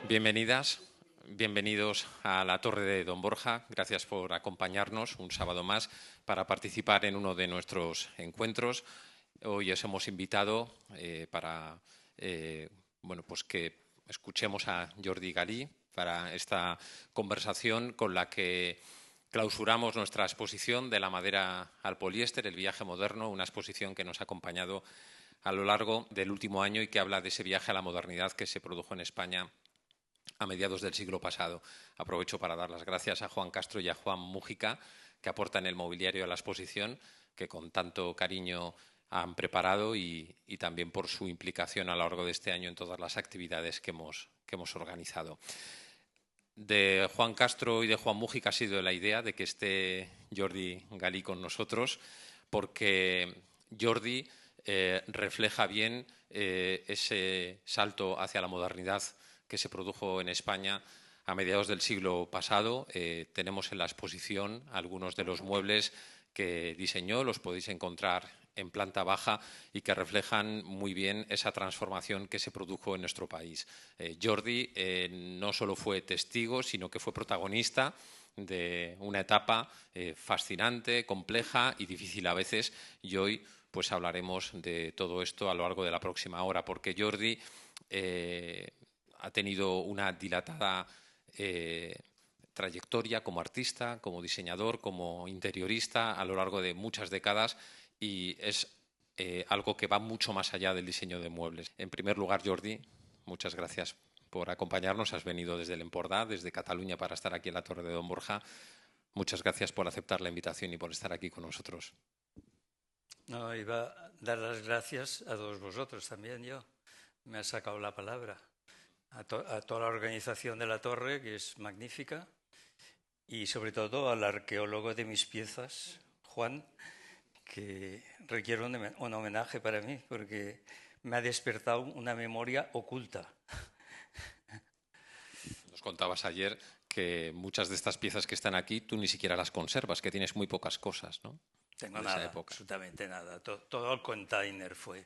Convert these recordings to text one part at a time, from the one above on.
Bienvenidas, bienvenidos a la Torre de Don Borja. Gracias por acompañarnos un sábado más para participar en uno de nuestros encuentros. Hoy os hemos invitado para pues que escuchemos a Jordi Galí para esta conversación con la que clausuramos nuestra exposición de la madera al poliéster, el viaje moderno, una exposición que nos ha acompañado a lo largo del último año y que habla de ese viaje a la modernidad que se produjo en España a mediados del siglo pasado. Aprovecho para dar las gracias a Juan Castro y a Juan Mújica, que aportan el mobiliario a la exposición, que con tanto cariño han preparado y también por su implicación a lo largo de este año en todas las actividades que hemos organizado. De Juan Castro y de Juan Mújica ha sido la idea de que esté Jordi Galí con nosotros, porque Jordi refleja bien ese salto hacia la modernidad que se produjo en España a mediados del siglo pasado. Tenemos en la exposición algunos de los muebles que diseñó, los podéis encontrar en planta baja y que reflejan muy bien esa transformación que se produjo en nuestro país. Jordi no solo fue testigo, sino que fue protagonista de una etapa fascinante, compleja y difícil a veces, y hoy pues hablaremos de todo esto a lo largo de la próxima hora, porque Jordi ha tenido una dilatada trayectoria como artista, como diseñador, como interiorista a lo largo de muchas décadas y es algo que va mucho más allá del diseño de muebles. En primer lugar, Jordi, muchas gracias por acompañarnos. Has venido desde el Empordà, desde Cataluña, para estar aquí en la Torre de Don Borja. Muchas gracias por aceptar la invitación y por estar aquí con nosotros. No, iba a dar las gracias a todos vosotros también yo. Me ha sacado la palabra. A toda la organización de la Torre, que es magnífica, y sobre todo al arqueólogo de mis piezas, Juan, que requiere un homenaje para mí, porque me ha despertado una memoria oculta. Nos contabas ayer que muchas de estas piezas que están aquí tú ni siquiera las conservas, que tienes muy pocas cosas, ¿no? Tengo De esa nada, época. absolutamente nada. Todo el container fue.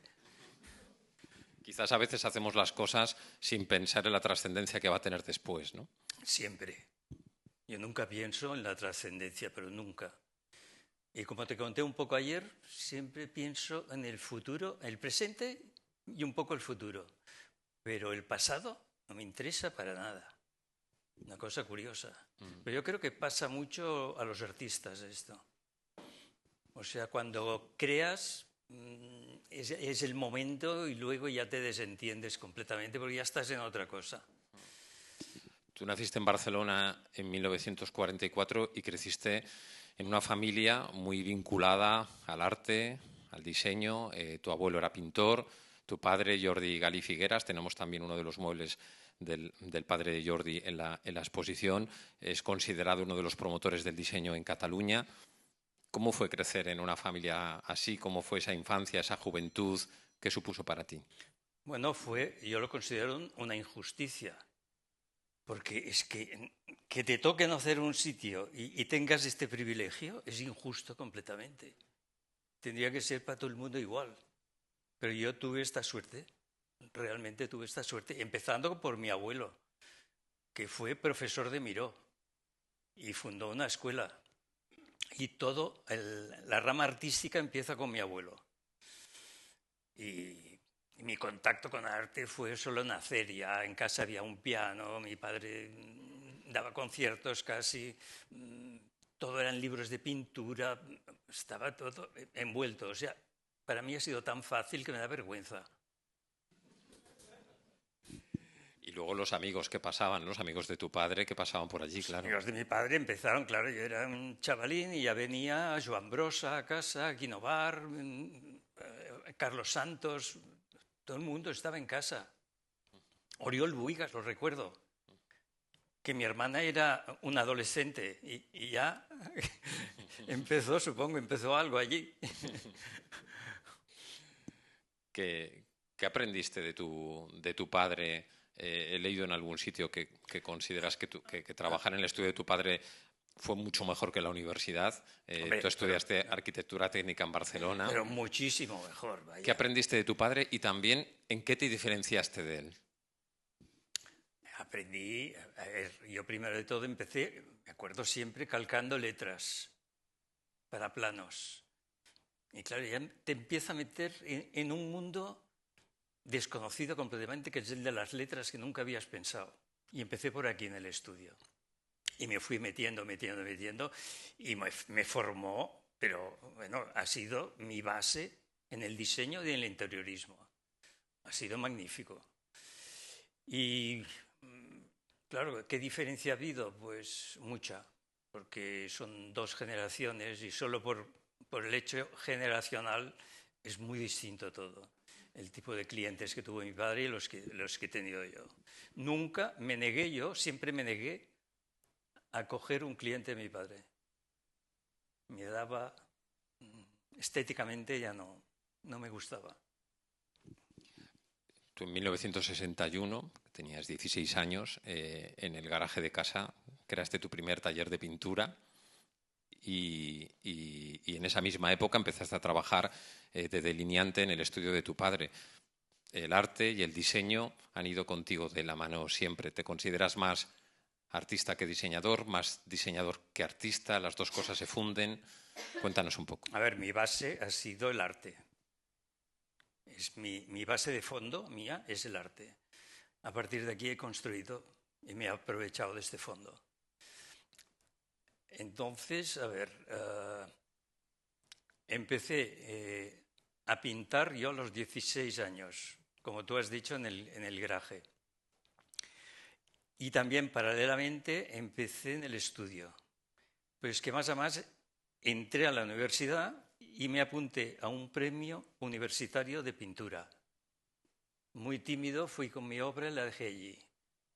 Quizás a veces hacemos las cosas sin pensar en la trascendencia que va a tener después, ¿no? Siempre. Yo nunca pienso en la trascendencia, pero nunca. Y como te conté un poco ayer, siempre pienso en el futuro, el presente y un poco el futuro. Pero el pasado no me interesa para nada. Una cosa curiosa. Pero yo creo que pasa mucho a los artistas esto. O sea, cuando creas es el momento y luego ya te desentiendes completamente porque ya estás en otra cosa. Tú naciste en Barcelona en 1944 y creciste en una familia muy vinculada al arte, al diseño. Tu abuelo era pintor, tu padre Jordi Galí Figueras. Tenemos también uno de los muebles del padre de Jordi en la exposición. Es considerado uno de los promotores del diseño en Cataluña. ¿Cómo fue crecer en una familia así? ¿Cómo fue esa infancia, esa juventud? ¿Qué supuso para ti? Bueno, yo lo considero una injusticia. Porque es que te toque nacer en un sitio y tengas este privilegio es injusto completamente. Tendría que ser para todo el mundo igual. Pero yo tuve esta suerte, realmente tuve esta suerte, empezando por mi abuelo, que fue profesor de Miró y fundó una escuela. Y la rama artística empieza con mi abuelo. Y mi contacto con el arte fue solo nacer. Ya en casa había un piano, mi padre daba conciertos casi, todo eran libros de pintura, estaba todo envuelto. O sea, para mí ha sido tan fácil que me da vergüenza. Y luego los amigos que pasaban, los amigos de tu padre que pasaban por allí, Los claro. amigos de mi padre empezaron, claro, yo era un chavalín y ya venía Joan Brossa a casa, Quino Bar, Carlos Santos, todo el mundo estaba en casa. Oriol Buigas, lo recuerdo, que mi hermana era una adolescente y ya empezó algo allí. ¿Qué aprendiste de tu padre? He leído en algún sitio que consideras que trabajar en el estudio de tu padre fue mucho mejor que la universidad. Hombre, Tú estudiaste arquitectura técnica en Barcelona. pero muchísimo mejor, ¿Qué vaya. aprendiste de tu padre y también en qué te diferenciaste de él? Aprendí, a ver, yo primero de todo empecé, me acuerdo siempre, calcando letras para planos. Y claro, ya te empieza a meter en un mundo desconocido completamente, que es el de las letras que nunca habías pensado. Y empecé por aquí en el estudio. Y me fui metiendo, y me formó, pero bueno, ha sido mi base en el diseño y en el interiorismo. Ha sido magnífico. Y claro, ¿qué diferencia ha habido? Pues mucha, porque son dos generaciones y solo por el hecho generacional es muy distinto todo. El tipo de clientes que tuvo mi padre y los que he tenido yo. Nunca me negué yo, siempre me negué a coger un cliente de mi padre. Me daba, estéticamente ya no me gustaba. Tú en 1961, tenías 16 años, en el garaje de casa creaste tu primer taller de pintura y en esa misma época empezaste a trabajar de delineante en el estudio de tu padre. El arte y el diseño han ido contigo de la mano siempre. ¿Te consideras más artista que diseñador, más diseñador que artista? ¿Las dos cosas se funden? Cuéntanos un poco. A ver, mi base ha sido el arte. Es mi base de fondo, mía, es el arte. A partir de aquí he construido y me he aprovechado de este fondo. Entonces, a ver, empecé a pintar yo a los 16 años, como tú has dicho, en el garaje. Y también, paralelamente, empecé en el estudio. Pues que más a más entré a la universidad y me apunté a un premio universitario de pintura. Muy tímido fui con mi obra y la dejé allí.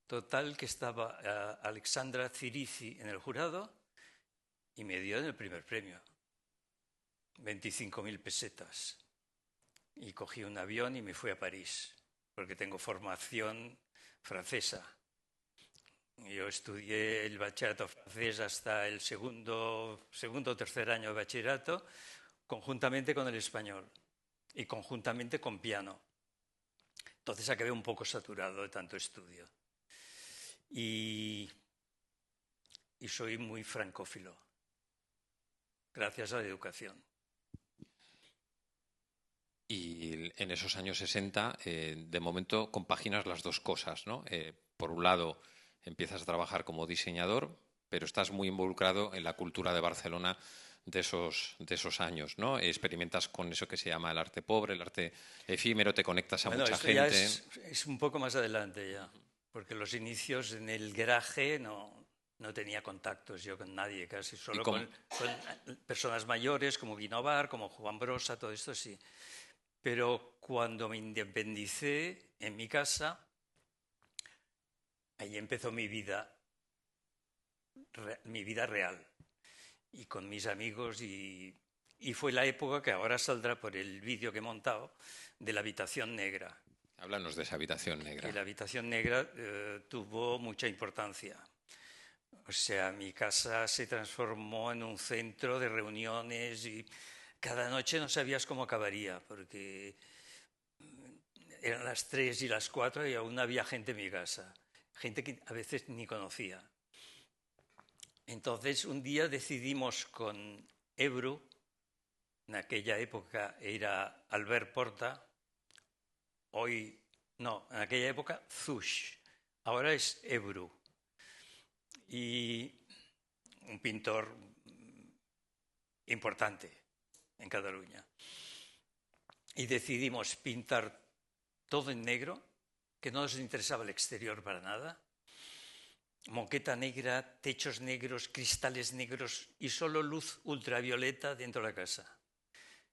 Total, que estaba Alexandra Cirici en el jurado y me dio el primer premio, 25.000 pesetas. Y cogí un avión y me fui a París, porque tengo formación francesa. Yo estudié el bachillerato francés hasta el segundo o tercer año de bachillerato, conjuntamente con el español y conjuntamente con piano. Entonces acabé un poco saturado de tanto estudio. Y soy muy francófilo, gracias a la educación. Y en esos años 60, de momento, compaginas las dos cosas, ¿no? Por un lado, empiezas a trabajar como diseñador, pero estás muy involucrado en la cultura de Barcelona de esos años, ¿no? Experimentas con eso que se llama el arte pobre, el arte efímero, te conectas a mucha Esto gente. Ya es un poco más adelante ya, porque los inicios en el garaje no tenía contactos yo con nadie, casi solo con personas mayores como Guinovar, como Juan Brossa, todo esto sí. Pero cuando me independicé en mi casa, ahí empezó mi vida real, y con mis amigos, y fue la época que ahora saldrá por el vídeo que he montado, de la habitación negra. Háblanos de esa habitación negra. Que la habitación negra tuvo mucha importancia. O sea, mi casa se transformó en un centro de reuniones y cada noche no sabías cómo acabaría, porque eran las 3 y las 4 y aún había gente en mi casa, gente que a veces ni conocía. Entonces, un día decidimos con Ebru, en aquella época era Albert Porta, en aquella época Zush, ahora es Ebru, y un pintor importante en Cataluña. Y decidimos pintar todo en negro, que no nos interesaba el exterior para nada, moqueta negra, techos negros, cristales negros y solo luz ultravioleta dentro de la casa.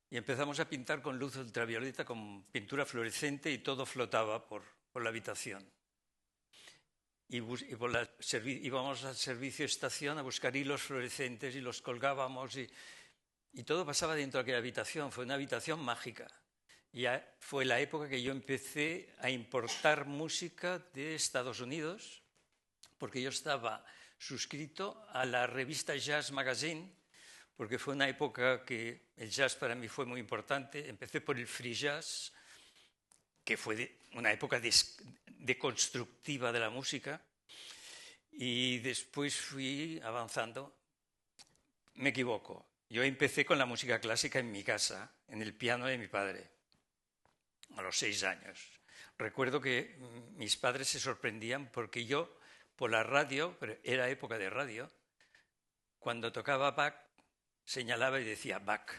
Y empezamos a pintar con luz ultravioleta, con pintura fluorescente, y todo flotaba por la habitación. Íbamos al servicio de estación a buscar hilos fluorescentes y los colgábamos y todo pasaba dentro de aquella habitación. Fue una habitación mágica. Ya fue la época que yo empecé a importar música de Estados Unidos, porque yo estaba suscrito a la revista Jazz Magazine, porque fue una época que el jazz para mí fue muy importante. Empecé por el free jazz, que fue una época deconstructiva de la música, y después fui avanzando. Me equivoco. Yo empecé con la música clásica en mi casa, en el piano de mi padre, a los 6 años. Recuerdo que mis padres se sorprendían porque yo, por la radio, pero era época de radio, cuando tocaba Bach, señalaba y decía Bach,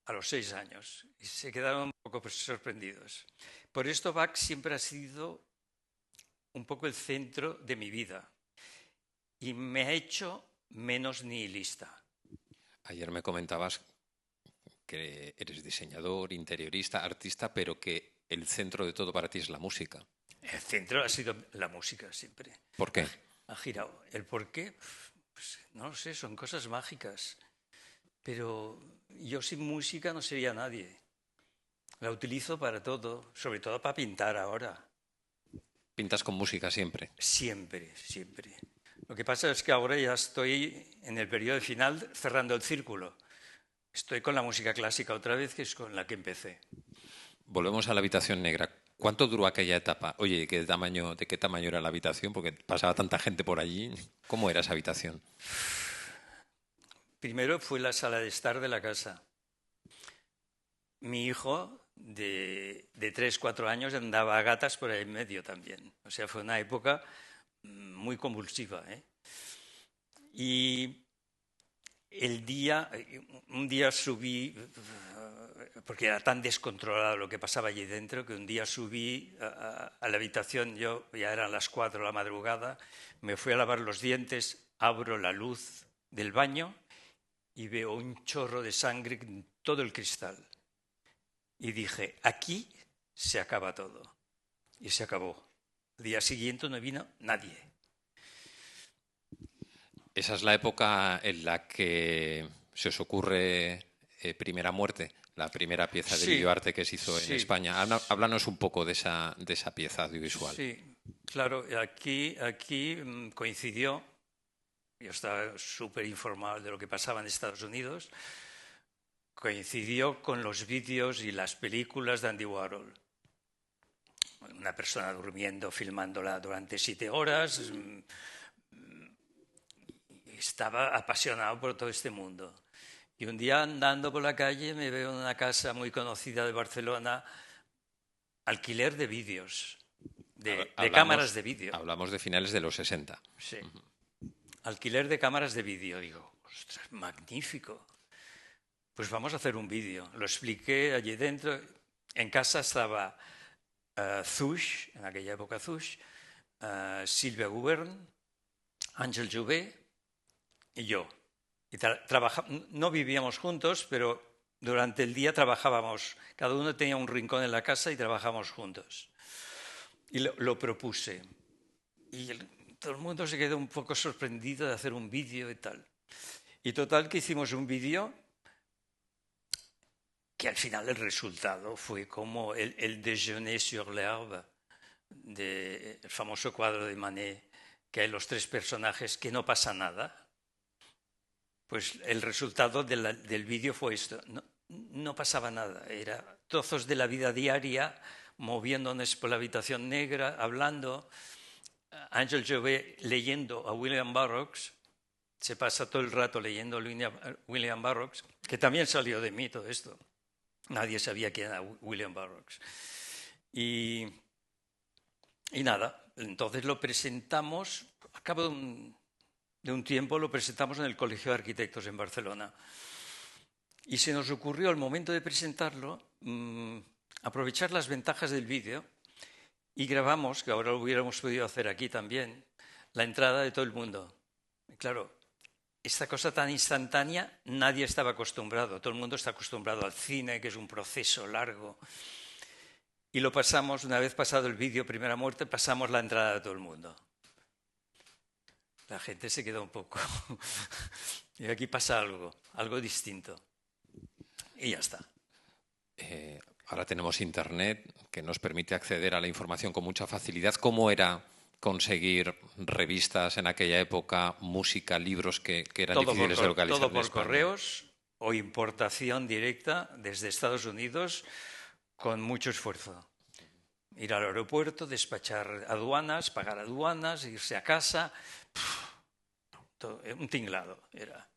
a los 6 años. Y se quedaron un poco sorprendidos. Por esto Bach siempre ha sido un poco el centro de mi vida y me ha hecho menos nihilista. Ayer me comentabas que eres diseñador, interiorista, artista, pero que el centro de todo para ti es la música. El centro ha sido la música siempre. ¿Por qué? Ha girado. ¿El por qué? Pues, no lo sé, son cosas mágicas. Pero yo sin música no sería nadie. La utilizo para todo, sobre todo para pintar ahora. ¿Pintas con música siempre? Siempre, siempre. Lo que pasa es que ahora ya estoy en el periodo final cerrando el círculo. Estoy con la música clásica otra vez, que es con la que empecé. Volvemos a la habitación negra. ¿Cuánto duró aquella etapa? Oye, ¿de qué tamaño era la habitación? Porque pasaba tanta gente por allí. ¿Cómo era esa habitación? Primero fue la sala de estar de la casa. Mi hijo de 3, 4 años andaba a gatas por ahí en medio también. O sea, fue una época muy convulsiva, ¿eh? Y un día subí, porque era tan descontrolado lo que pasaba allí dentro, que un día subí a la habitación, yo ya eran las 4 de la madrugada, me fui a lavar los dientes, abro la luz del baño y veo un chorro de sangre en todo el cristal. Y dije, aquí se acaba todo. Y se acabó. Al día siguiente no vino nadie. Esa es la época en la que se os ocurre Primera Muerte, la primera pieza de videoarte que se hizo en España. Háblanos un poco de esa pieza audiovisual. Sí, claro, aquí coincidió, yo estaba súper informado de lo que pasaba en Estados Unidos, coincidió con los vídeos y las películas de Andy Warhol. Una persona durmiendo, filmándola durante 7 horas. Estaba apasionado por todo este mundo. Y un día andando por la calle me veo en una casa muy conocida de Barcelona, alquiler de vídeos, de cámaras de vídeo. Hablamos de finales de los 60. Sí. Alquiler de cámaras de vídeo. Digo, ostras, magnífico. Pues vamos a hacer un vídeo. Lo expliqué allí dentro. En casa estaba Zush, en aquella época Zush, Silvia Gubern, Ángel Jouvet y yo. Y no vivíamos juntos, pero durante el día trabajábamos. Cada uno tenía un rincón en la casa y trabajábamos juntos. Y lo propuse. Y todo el mundo se quedó un poco sorprendido de hacer un vídeo y tal. Y total que hicimos un vídeo que al final el resultado fue como el Déjeuner sur l'herbe, el famoso cuadro de Manet, que hay los 3 personajes que no pasa nada. Pues el resultado del vídeo fue esto. No pasaba nada, era trozos de la vida diaria, moviéndonos por la habitación negra, hablando. Ángel Jouvet leyendo a William Burroughs, se pasa todo el rato leyendo a William Burroughs, que también salió de mí todo esto. Nadie sabía quién era William Burroughs. Y nada, entonces lo presentamos, a cabo de un tiempo lo presentamos en el Colegio de Arquitectos en Barcelona. Y se nos ocurrió al momento de presentarlo aprovechar las ventajas del vídeo y grabamos, que ahora lo hubiéramos podido hacer aquí también, la entrada de todo el mundo. Y claro, esta cosa tan instantánea nadie estaba acostumbrado. Todo el mundo está acostumbrado al cine, que es un proceso largo. Y lo pasamos, una vez pasado el vídeo Primera Muerte, pasamos la entrada de todo el mundo. La gente se quedó un poco. Y aquí pasa algo distinto. Y ya está. Ahora tenemos Internet, que nos permite acceder a la información con mucha facilidad. ¿Cómo era conseguir revistas en aquella época, música, libros que eran difíciles de localizar? Todo por correos o importación directa desde Estados Unidos con mucho esfuerzo. Ir al aeropuerto, despachar aduanas, pagar aduanas, irse a casa. Todo, un tinglado era.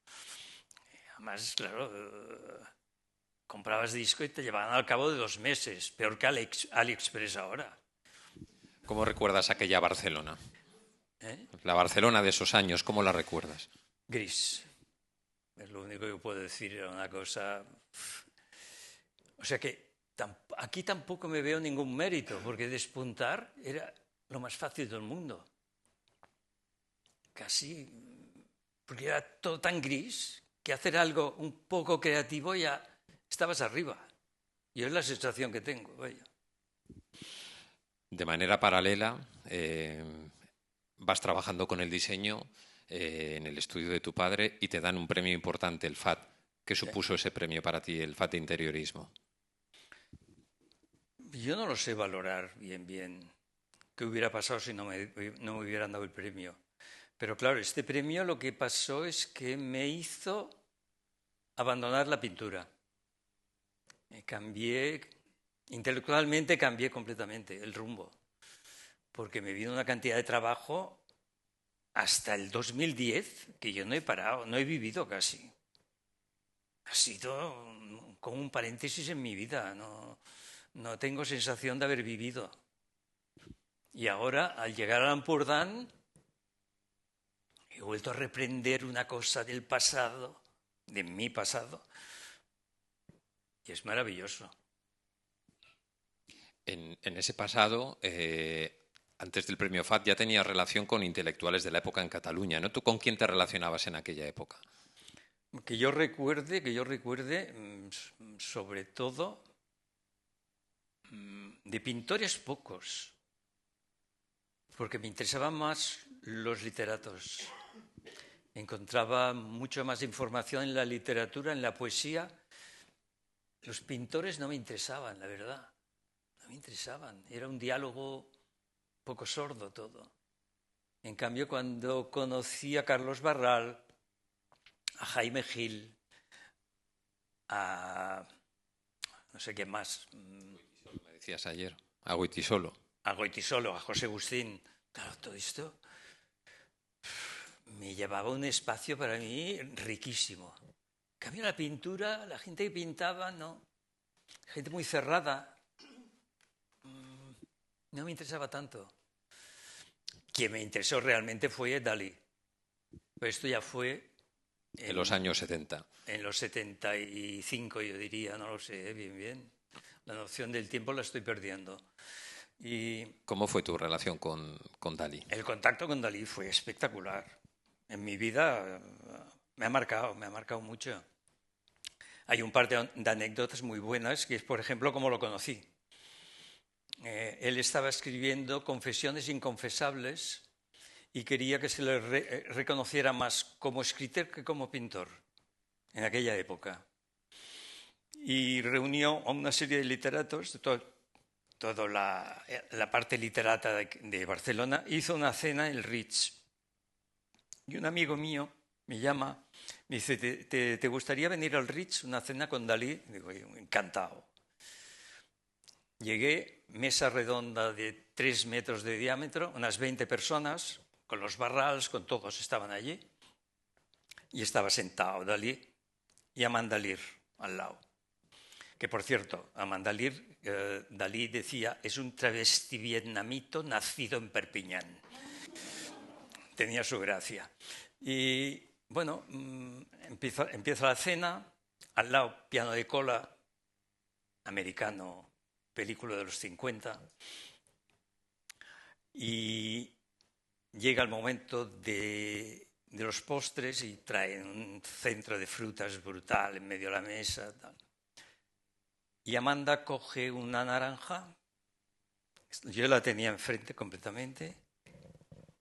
Además, claro, comprabas disco y te llevaban al cabo de 2 meses, peor que AliExpress ahora. ¿Cómo recuerdas aquella Barcelona? ¿Eh? La Barcelona de esos años, ¿cómo la recuerdas? Gris. Es lo único que puedo decir, era una cosa... O sea que aquí tampoco me veo ningún mérito, porque despuntar era lo más fácil del mundo. Casi, porque era todo tan gris que hacer algo un poco creativo ya estabas arriba. Y es la sensación que tengo, vaya. De manera paralela, vas trabajando con el diseño en el estudio de tu padre y te dan un premio importante, el FAT. ¿Qué supuso ese premio para ti, el FAT de interiorismo? Yo no lo sé valorar bien qué hubiera pasado si no me hubieran dado el premio. Pero claro, este premio lo que pasó es que me hizo abandonar la pintura. Intelectualmente cambié completamente el rumbo, porque me vino una cantidad de trabajo hasta el 2010 que yo no he parado, no he vivido casi. Ha sido como un paréntesis en mi vida, no tengo sensación de haber vivido. Y ahora, al llegar a Ampurdán, he vuelto a reprender una cosa del pasado, de mi pasado, y es maravilloso. En ese pasado, antes del premio FAT, ya tenías relación con intelectuales de la época en Cataluña, ¿no? ¿Tú con quién te relacionabas en aquella época? Que yo recuerde, sobre todo, de pintores pocos, porque me interesaban más los literatos. Encontraba mucho más información en la literatura, en la poesía. Los pintores no me interesaban, la verdad. No me interesaban. Era un diálogo poco sordo todo. En cambio, cuando conocí a Carlos Barral, a Jaime Gil, a no sé qué más. Me decías ayer, a Goytisolo. A Goytisolo, a José Agustín. Claro, todo esto me llevaba un espacio para mí riquísimo. En cambio, la pintura, la gente que pintaba, no. Gente muy cerrada. No me interesaba tanto. Quien me interesó realmente fue Dalí. Pero esto ya fue... En los años 70. En los 75, yo diría, no lo sé, bien. La noción del tiempo la estoy perdiendo. Y ¿cómo fue tu relación con Dalí? el contacto con Dalí fue espectacular. En mi vida me ha marcado mucho. Hay un par de anécdotas muy buenas, que es, por ejemplo, cómo lo conocí. Él estaba escribiendo Confesiones inconfesables y quería que se le reconociera más como escritor que como pintor en aquella época. Y reunió a una serie de literatos de toda la parte literata de Barcelona. Hizo una cena en el Ritz. Y un amigo mío me llama, me dice, ¿te gustaría venir al Ritz, una cena con Dalí? Digo, encantado. Llegué, mesa redonda de 3 metros de diámetro, unas 20 personas, con los Barrals, con todos estaban allí. Y estaba sentado Dalí y Amandalir al lado. Que, por cierto, Amandalir, Dalí decía, es un travesti vietnamito nacido en Perpiñán. Tenía su gracia. Y, bueno, empieza la cena, al lado piano de cola, americano, película de los 50, y llega el momento de los postres y traen un centro de frutas brutal en medio de la mesa. Tal. Y Amanda coge una naranja, yo la tenía enfrente completamente,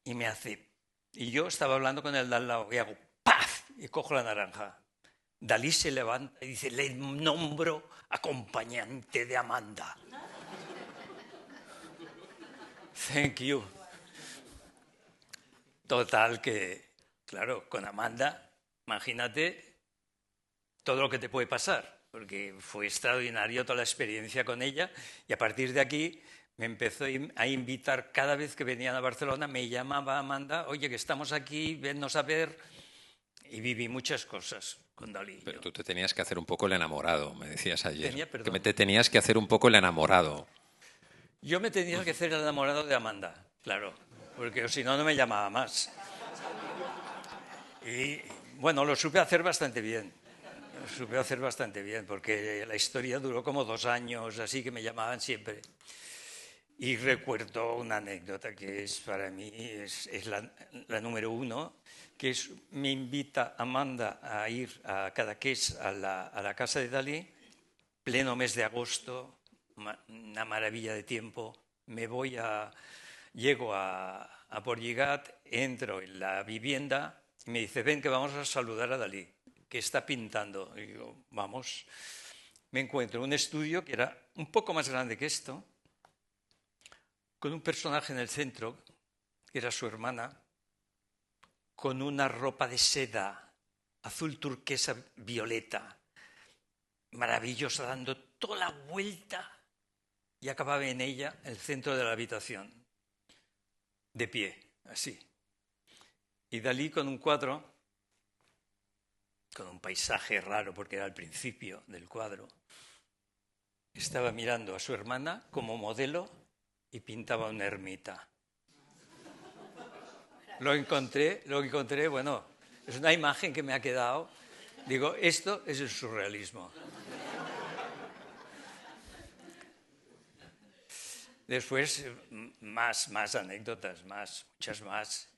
y me hace... Y yo estaba hablando con el de al lado y hago ¡paf! Y cojo la naranja. Dalí se levanta y dice, le nombro acompañante de Amanda. Thank you. Total que, claro, con Amanda, imagínate todo lo que te puede pasar, porque fue extraordinario toda la experiencia con ella y a partir de aquí me empezó a invitar cada vez que venían a Barcelona, me llamaba Amanda, oye, que estamos aquí, vennos a ver, y viví muchas cosas con Dalí. Pero tú te tenías que hacer un poco el enamorado, me decías ayer. Perdón. Te tenías que hacer un poco el enamorado. Yo me tenía que hacer el enamorado de Amanda, claro, porque si no, no me llamaba más. Y bueno, lo supe hacer bastante bien. Lo supe hacer bastante bien, porque la historia duró como 2 años, así que me llamaban siempre. Y recuerdo una anécdota que es para mí es la número 1, que es me invita Amanda a ir a Cadaqués a la casa de Dalí, pleno mes de agosto, una maravilla de tiempo. Llego a Portlligat, entro en la vivienda y me dice, ven que vamos a saludar a Dalí, que está pintando. Y digo, vamos. Me encuentro un estudio que era un poco más grande que esto, con un personaje en el centro, que era su hermana, con una ropa de seda azul turquesa violeta, maravillosa, dando toda la vuelta, y acababa en ella el centro de la habitación, de pie, así. Y Dalí con un cuadro, con un paisaje raro, porque era el principio del cuadro, estaba mirando a su hermana como modelo y pintaba una ermita. Lo encontré, bueno, es una imagen que me ha quedado. Digo, esto es el surrealismo. Después, más anécdotas, muchas más.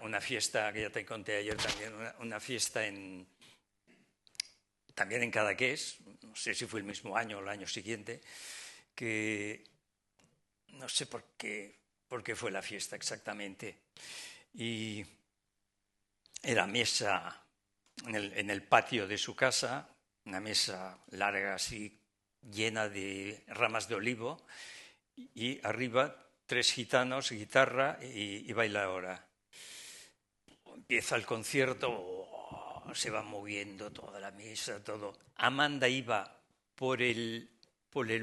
Una fiesta que ya te conté ayer también, una fiesta también en Cadaqués, no sé si fue el mismo año o el año siguiente, que no sé por qué fue la fiesta exactamente. Y era mesa en el patio de su casa, una mesa larga así, llena de ramas de olivo, y arriba 3 gitanos, guitarra y bailadora. Empieza el concierto, se va moviendo toda la mesa, todo. Amanda iba por el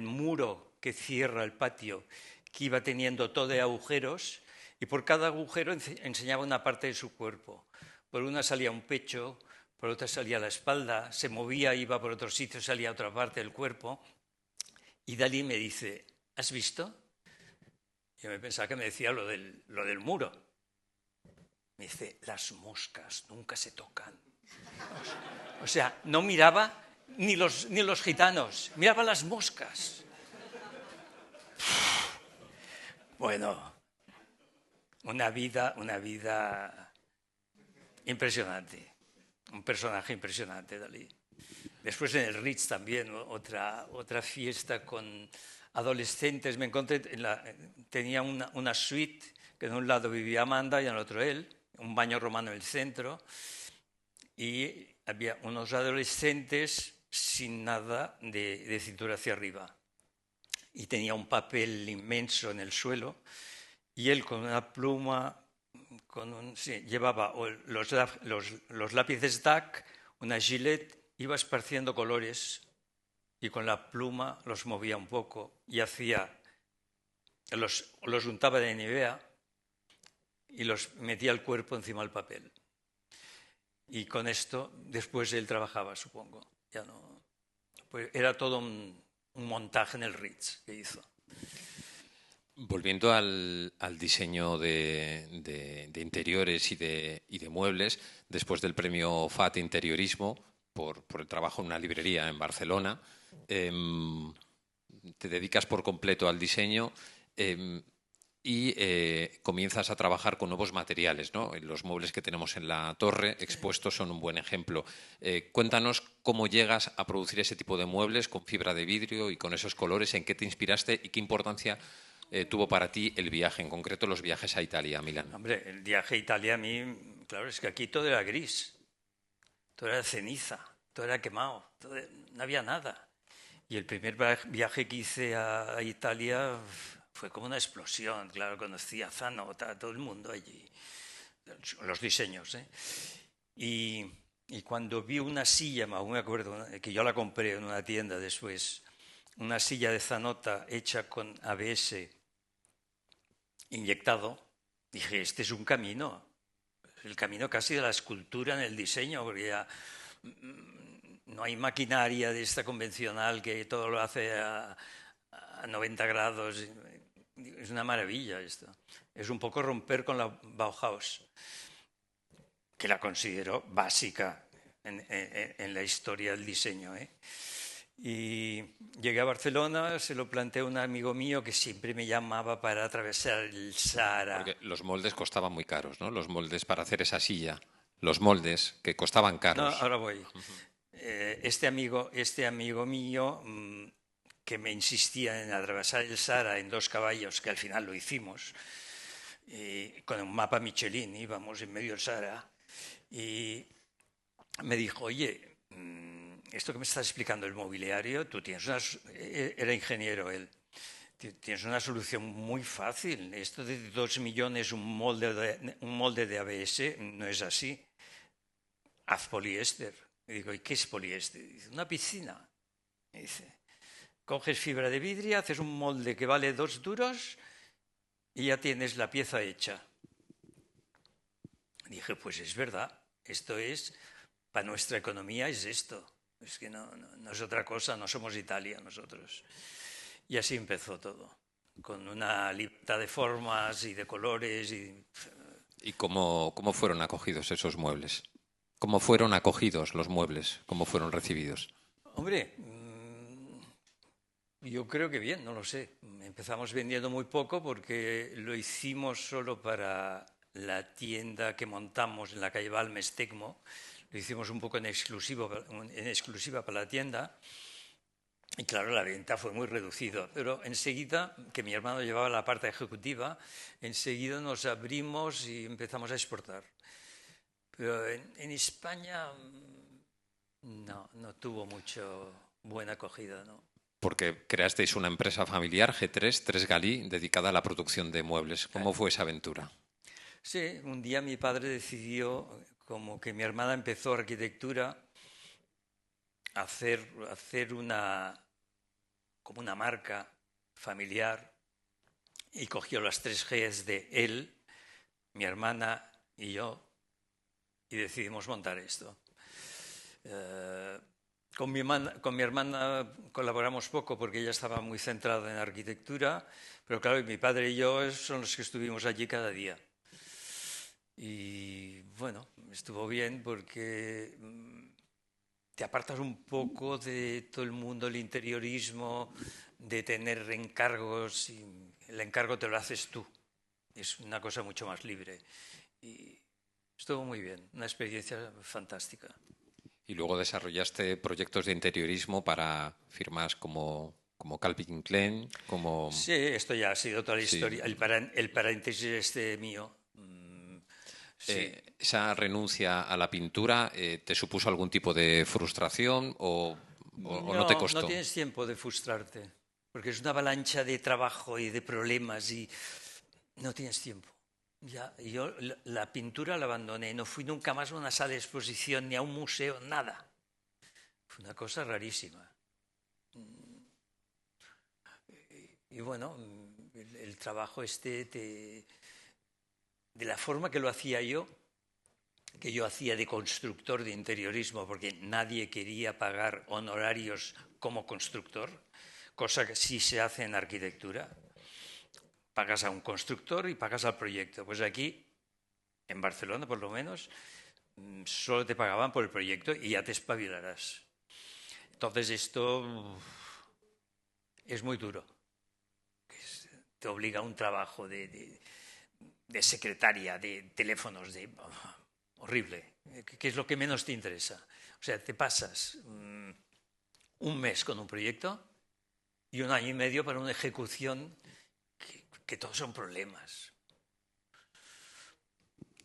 muro que cierra el patio, que iba teniendo todo de agujeros, y por cada agujero enseñaba una parte de su cuerpo. Por una salía un pecho, por otra salía la espalda, se movía, iba por otro sitio, salía otra parte del cuerpo. Y Dalí me dice, ¿has visto? Yo me pensaba que me decía lo del muro. Me dice, las moscas nunca se tocan. O sea, no miraba ni los gitanos, miraba las moscas. Bueno, una vida impresionante. Un personaje impresionante, Dalí. Después en el Ritz también, otra fiesta con adolescentes. Me encontré, tenía una suite, que de un lado vivía Amanda y en el otro él, un baño romano en el centro, y había unos adolescentes sin nada de cintura hacia arriba. Y tenía un papel inmenso en el suelo, y él con una pluma, llevaba los lápices DAC, una gilet, iba esparciendo colores y con la pluma los movía un poco y los untaba de Nivea y los metía el cuerpo encima del papel. Y con esto después él trabajaba, supongo. Ya no, pues era todo un montaje en el Ritz que hizo. Volviendo al diseño de interiores y de muebles, después del premio FAT Interiorismo, por el trabajo en una librería en Barcelona, te dedicas por completo al diseño y comienzas a trabajar con nuevos materiales, ¿no? Los muebles que tenemos en la torre expuestos son un buen ejemplo. Cuéntanos cómo llegas a producir ese tipo de muebles con fibra de vidrio y con esos colores, en qué te inspiraste y qué importancia tuvo para ti el viaje, en concreto los viajes a Italia, a Milán. Hombre, el viaje a Italia a mí, claro, es que aquí todo era gris, todo era ceniza, todo era quemado, no había nada. Y el primer viaje que hice a Italia fue como una explosión. Claro, conocí a Zanota, todo el mundo allí, los diseños. Y cuando vi una silla, aún me acuerdo, que yo la compré en una tienda después, una silla de Zanota hecha con ABS inyectado. Dije, este es un camino, el camino casi de la escultura en el diseño, porque ya no hay maquinaria de esta convencional que todo lo hace a 90 grados. Es una maravilla esto. Es un poco romper con la Bauhaus, que la considero básica en la historia del diseño, ¿eh? Y llegué a Barcelona, se lo planteé a un amigo mío que siempre me llamaba para atravesar el Sahara. Porque los moldes costaban muy caros, ¿no? Los moldes para hacer esa silla, los moldes que costaban No, caros. ahora voy. Este amigo mío que me insistía en atravesar el Sahara en 2 caballos, que al final lo hicimos, con un mapa Michelin, íbamos en medio del Sahara, y me dijo, oye, esto que me estás explicando el mobiliario, tú tienes era ingeniero él, tienes una solución muy fácil. Esto de 2 millones, un molde de ABS, no es así. Haz poliéster. Y digo, ¿y qué es poliéster? Dice, una piscina. Me dice, coges fibra de vidrio, haces un molde que vale 2 duros y ya tienes la pieza hecha. Dije, pues es verdad, esto es, para nuestra economía es esto. Es que no es otra cosa, no somos Italia nosotros. Y así empezó todo, con una libertad de formas y de colores. ¿Y cómo fueron acogidos esos muebles? ¿Cómo fueron acogidos los muebles? ¿Cómo fueron recibidos? Hombre, yo creo que bien, no lo sé. Empezamos vendiendo muy poco porque lo hicimos solo para la tienda que montamos en la calle Balmes, Tecmo. Lo hicimos un poco en exclusiva para la tienda. Y claro, la venta fue muy reducida, pero enseguida, que mi hermano llevaba la parte ejecutiva, enseguida nos abrimos y empezamos a exportar. Pero en España no tuvo mucho buena acogida, ¿no? Porque creasteis una empresa familiar, G3, 3 Galí, dedicada a la producción de muebles. ¿Cómo fue esa aventura? Sí, un día mi padre decidió, como que mi hermana empezó arquitectura, hacer como una marca familiar y cogió las 3 Gs de él, mi hermana y yo y decidimos montar esto. Con mi hermana colaboramos poco porque ella estaba muy centrada en arquitectura, pero claro, mi padre y yo son los que estuvimos allí cada día. Y bueno, estuvo bien porque te apartas un poco de todo el mundo, el interiorismo, de tener encargos, y el encargo te lo haces tú. Es una cosa mucho más libre. Y estuvo muy bien, una experiencia fantástica. Y luego desarrollaste proyectos de interiorismo para firmas como Calvin Klein, como... Sí, esto ya ha sido toda la Sí. historia. El paréntesis este mío. Sí. ¿Esa renuncia a la pintura te supuso algún tipo de frustración o no te costó? No tienes tiempo de frustrarte, porque es una avalancha de trabajo y de problemas y no tienes tiempo. Ya, yo la pintura la abandoné, no fui nunca más a una sala de exposición ni a un museo, nada. Fue una cosa rarísima. Y bueno, el trabajo este de la forma que lo hacía yo, que yo hacía de constructor de interiorismo, porque nadie quería pagar honorarios como constructor, cosa que sí se hace en arquitectura. Pagas a un constructor y pagas al proyecto. Pues aquí, en Barcelona por lo menos, solo te pagaban por el proyecto y ya te espabilarás. Entonces esto es muy duro. Te obliga a un trabajo de secretaria, de teléfonos, horrible, que es lo que menos te interesa. O sea, te pasas un mes con un proyecto y 1 año y medio para una ejecución que todos son problemas.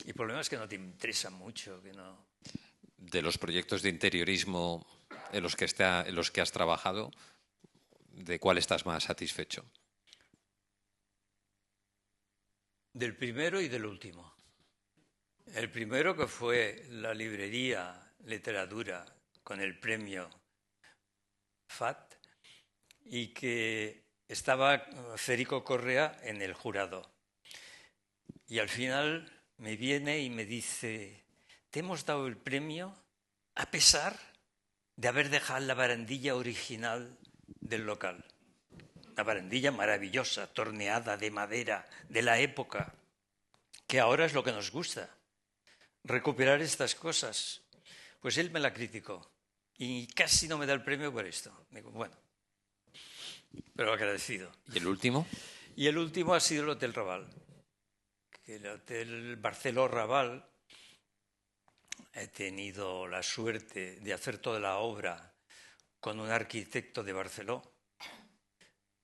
Y problemas que no te interesan mucho, que no... De los proyectos de interiorismo en los que has trabajado, ¿de cuál estás más satisfecho? Del primero y del último. El primero, que fue la librería literatura con el premio FAT, y que estaba Federico Correa en el jurado. Y al final me viene y me dice, te hemos dado el premio a pesar de haber dejado la barandilla original del local. Una barandilla maravillosa, torneada de madera, de la época, que ahora es lo que nos gusta, recuperar estas cosas. Pues él me la criticó y casi no me da el premio por esto. Digo, bueno, pero agradecido. ¿Y el último? Y el último ha sido el Hotel Raval. Que el Hotel Barceló Raval, he tenido la suerte de hacer toda la obra con un arquitecto de Barceló.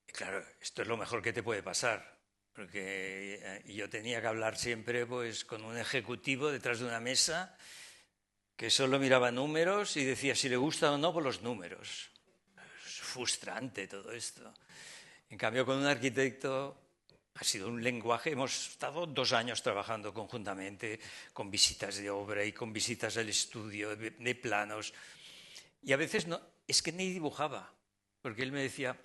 Y claro, esto es lo mejor que te puede pasar, porque yo tenía que hablar siempre pues, con un ejecutivo detrás de una mesa que solo miraba números y decía si le gusta o no por los números. Es frustrante todo esto. En cambio, con un arquitecto ha sido un lenguaje. Hemos estado 2 años trabajando conjuntamente con visitas de obra y con visitas al estudio, de planos. Y a veces no, es que ni dibujaba, porque él me decía,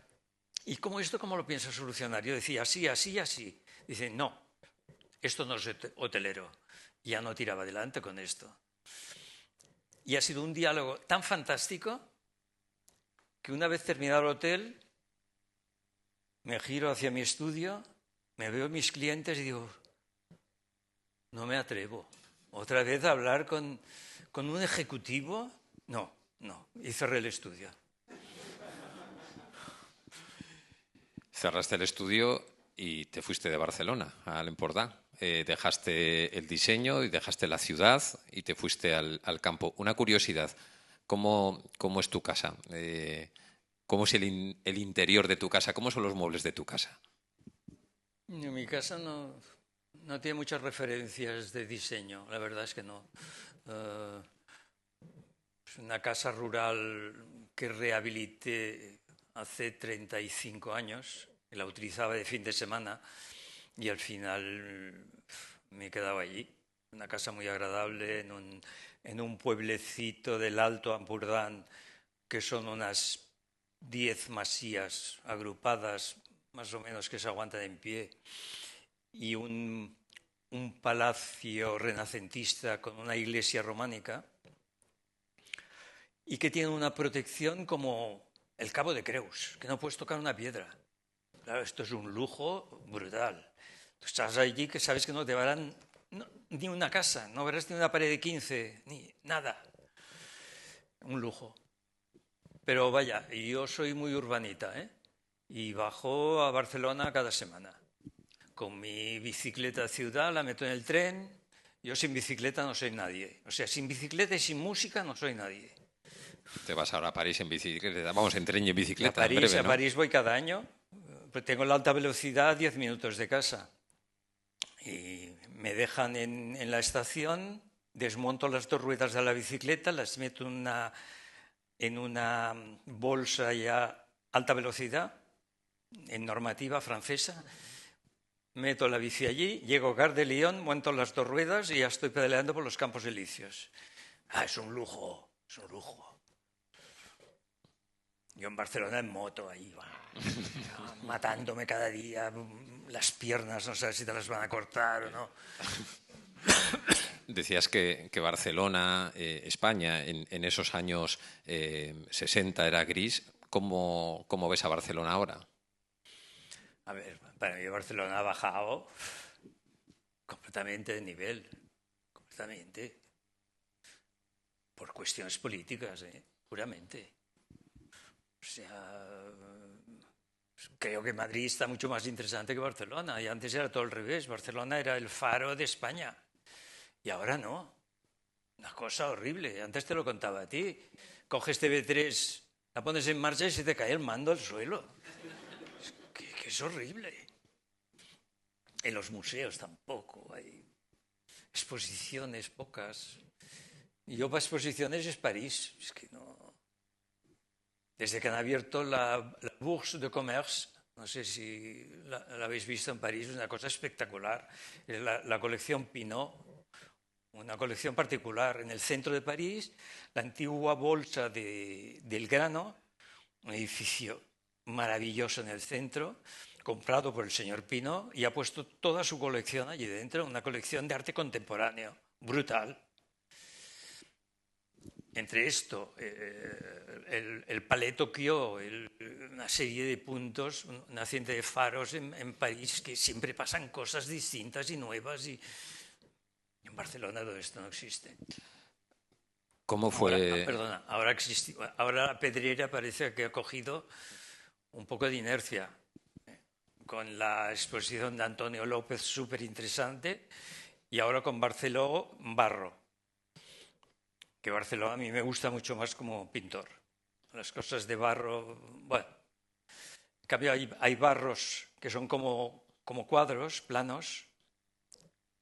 ¿y cómo esto cómo lo piensas solucionar? Yo decía, así, así, así. Dice, no, esto no es hotelero. Ya no tiraba adelante con esto. Y ha sido un diálogo tan fantástico que una vez terminado el hotel, me giro hacia mi estudio, me veo mis clientes y digo, no me atrevo. ¿Otra vez a hablar con un ejecutivo? No, y cerré el estudio. Cerraste el estudio y te fuiste de Barcelona al Empordà. Dejaste el diseño y dejaste la ciudad y te fuiste al campo. Una curiosidad, ¿cómo es tu casa? ¿Cómo es el interior de tu casa? ¿Cómo son los muebles de tu casa? En mi casa no tiene muchas referencias de diseño, la verdad es que no. Es una casa rural que rehabilité hace 35 años, que la utilizaba de fin de semana y al final me he quedado allí. Una casa muy agradable en un pueblecito del Alto Ampurdán, que son unas 10 masías agrupadas, más o menos, que se aguantan en pie, y un palacio renacentista con una iglesia románica, y que tiene una protección como el Cabo de Creus, que no puedes tocar una piedra. Claro, esto es un lujo brutal. Tú estás allí que sabes que no te verán ni una casa, no verás ni una pared de 15, ni nada. Un lujo. Pero vaya, yo soy muy urbanita, ¿eh? Y bajo a Barcelona cada semana. Con mi bicicleta ciudad la meto en el tren. Yo sin bicicleta no soy nadie. O sea, sin bicicleta y sin música no soy nadie. Te vas ahora a París en bicicleta. Vamos, en tren y en bicicleta. A París voy cada año. Tengo la alta velocidad a 10 minutos de casa. Y me dejan en la estación, desmonto las 2 ruedas de la bicicleta, las meto en una bolsa ya alta velocidad, en normativa francesa, meto la bici allí, llego a Gare de Lyon, monto las 2 ruedas y ya estoy pedaleando por los Campos Elíseos. Es un lujo, es un lujo. Yo en Barcelona en moto, ahí, matándome cada día, las piernas, no sé si te las van a cortar o no. Decías que Barcelona, España, en esos años 60 era gris. ¿Cómo ves a Barcelona ahora? A ver, para mí Barcelona ha bajado completamente de nivel, completamente, por cuestiones políticas, puramente. O sea, creo que Madrid está mucho más interesante que Barcelona, y antes era todo al revés. Barcelona era el faro de España, y ahora no. Una cosa horrible. Antes te lo contaba a ti. Coges TV3, la pones en marcha y se te cae el mando al suelo. Que es horrible. En los museos tampoco hay exposiciones pocas. Y yo para exposiciones es París. Es que no. Desde que han abierto la Bourse de Commerce, no sé si la habéis visto en París, es una cosa espectacular. La colección Pinot, una colección particular en el centro de París, la antigua bolsa del grano, un edificio maravilloso en el centro, comprado por el señor Pino, y ha puesto toda su colección allí dentro, una colección de arte contemporáneo, brutal. Entre esto, el Palais Tokyo, una serie de puntos, un naciente de faros en París, que siempre pasan cosas distintas y nuevas, y en Barcelona todo esto no existe. ¿Cómo fue? Ahora la Pedrera parece que ha cogido un poco de inercia, con la exposición de Antonio López, súper interesante, y ahora con Barceló Barro, que Barceló a mí me gusta mucho más como pintor. Las cosas de Barro, bueno, en cambio hay barros que son como cuadros planos,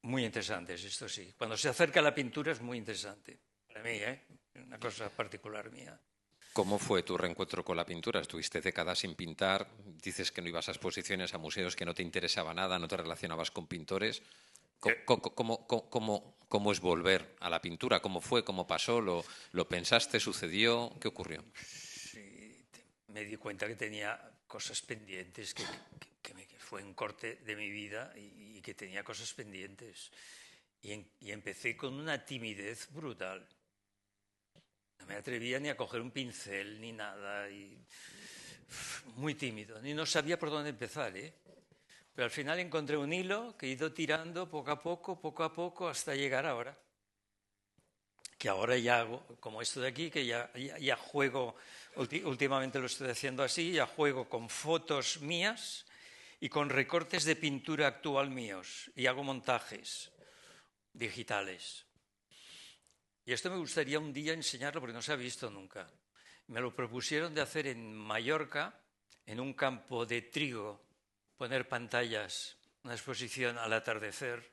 muy interesantes, esto sí. Cuando se acerca a la pintura es muy interesante, para mí, una cosa particular mía. ¿Cómo fue tu reencuentro con la pintura? Estuviste décadas sin pintar, dices que no ibas a exposiciones, a museos, que no te interesaba nada, no te relacionabas con pintores. ¿Cómo es volver a la pintura? ¿Cómo fue? ¿Cómo pasó? ¿Lo pensaste? ¿Sucedió? ¿Qué ocurrió? Sí, me di cuenta que tenía cosas pendientes, que fue un corte de mi vida y que tenía cosas pendientes. Y empecé con una timidez brutal. No me atrevía ni a coger un pincel ni nada. Muy tímido. Ni no sabía por dónde empezar, Pero al final encontré un hilo que he ido tirando poco a poco, hasta llegar ahora. Que ahora ya hago, como esto de aquí, que ya juego, últimamente lo estoy haciendo así, ya juego con fotos mías y con recortes de pintura actual míos. Y hago montajes digitales. Y esto me gustaría un día enseñarlo porque no se ha visto nunca. Me lo propusieron de hacer en Mallorca, en un campo de trigo, poner pantallas, una exposición al atardecer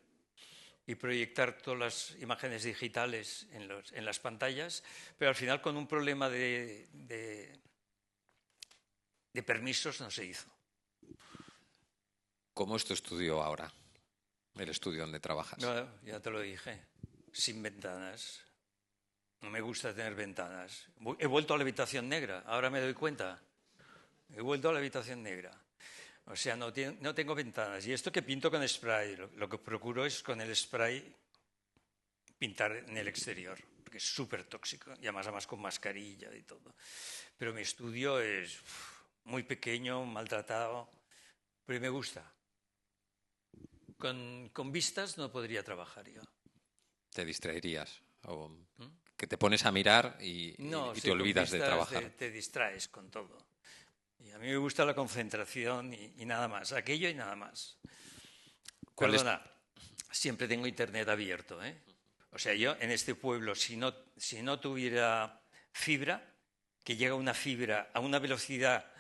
y proyectar todas las imágenes digitales en las pantallas, pero al final con un problema de permisos no se hizo. ¿Cómo es tu estudio ahora? El estudio donde trabajas. No, ya te lo dije, sin ventanas. No me gusta tener ventanas. He vuelto a la habitación negra, ahora me doy cuenta. He vuelto a la habitación negra. O sea, no tengo ventanas. Y esto que pinto con spray, lo que procuro es con el spray pintar en el exterior, porque es súper tóxico, y además con mascarilla y todo. Pero mi estudio es muy pequeño, maltratado, pero me gusta. Con vistas no podría trabajar yo. ¿Te distraerías? ¿O que te pones a mirar y te olvidas de trabajar? Te distraes con todo. Y a mí me gusta la concentración y nada más, aquello y nada más. Perdona, siempre tengo internet abierto, O sea, yo en este pueblo, si no tuviera fibra, que llega una fibra a una velocidad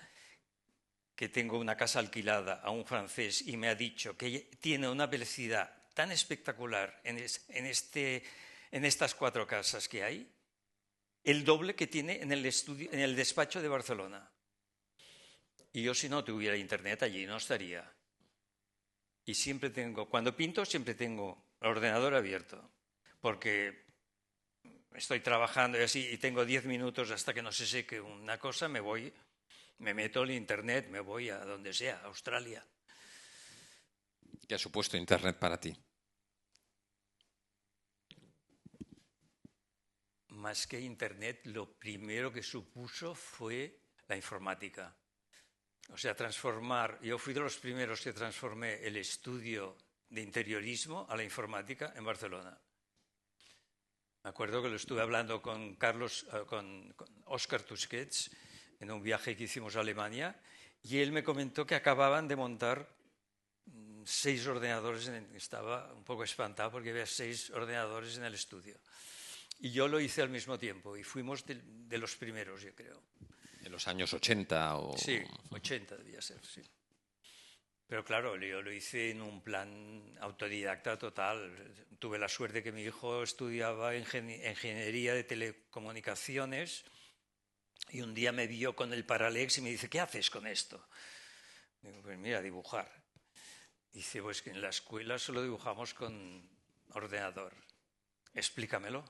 que tengo una casa alquilada a un francés y me ha dicho que tiene una velocidad tan espectacular en estas 4 casas que hay, el doble que tiene en el despacho de Barcelona. Y yo si no tuviera internet allí no estaría. Y cuando pinto siempre tengo el ordenador abierto, porque estoy trabajando y así y tengo 10 minutos hasta que no se seque una cosa, me meto en internet, me voy a donde sea, a Australia. ¿Qué ha supuesto internet para ti? Más que internet, lo primero que supuso fue la informática. O sea, yo fui de los primeros que transformé el estudio de interiorismo a la informática en Barcelona. Me acuerdo que lo estuve hablando con Óscar Tusquets en un viaje que hicimos a Alemania y él me comentó que acababan de montar 6 ordenadores. Estaba un poco espantado porque había 6 ordenadores en el estudio. Y yo lo hice al mismo tiempo y fuimos de los primeros, yo creo. ¿En los años 80 o...? Sí, 80 debía ser, sí. Pero claro, yo lo hice en un plan autodidacta total. Tuve la suerte que mi hijo estudiaba ingeniería de telecomunicaciones y un día me vio con el Parallax y me dice, ¿qué haces con esto? Digo, pues mira, dibujar. Dice, pues que en la escuela solo dibujamos con ordenador. Explícamelo.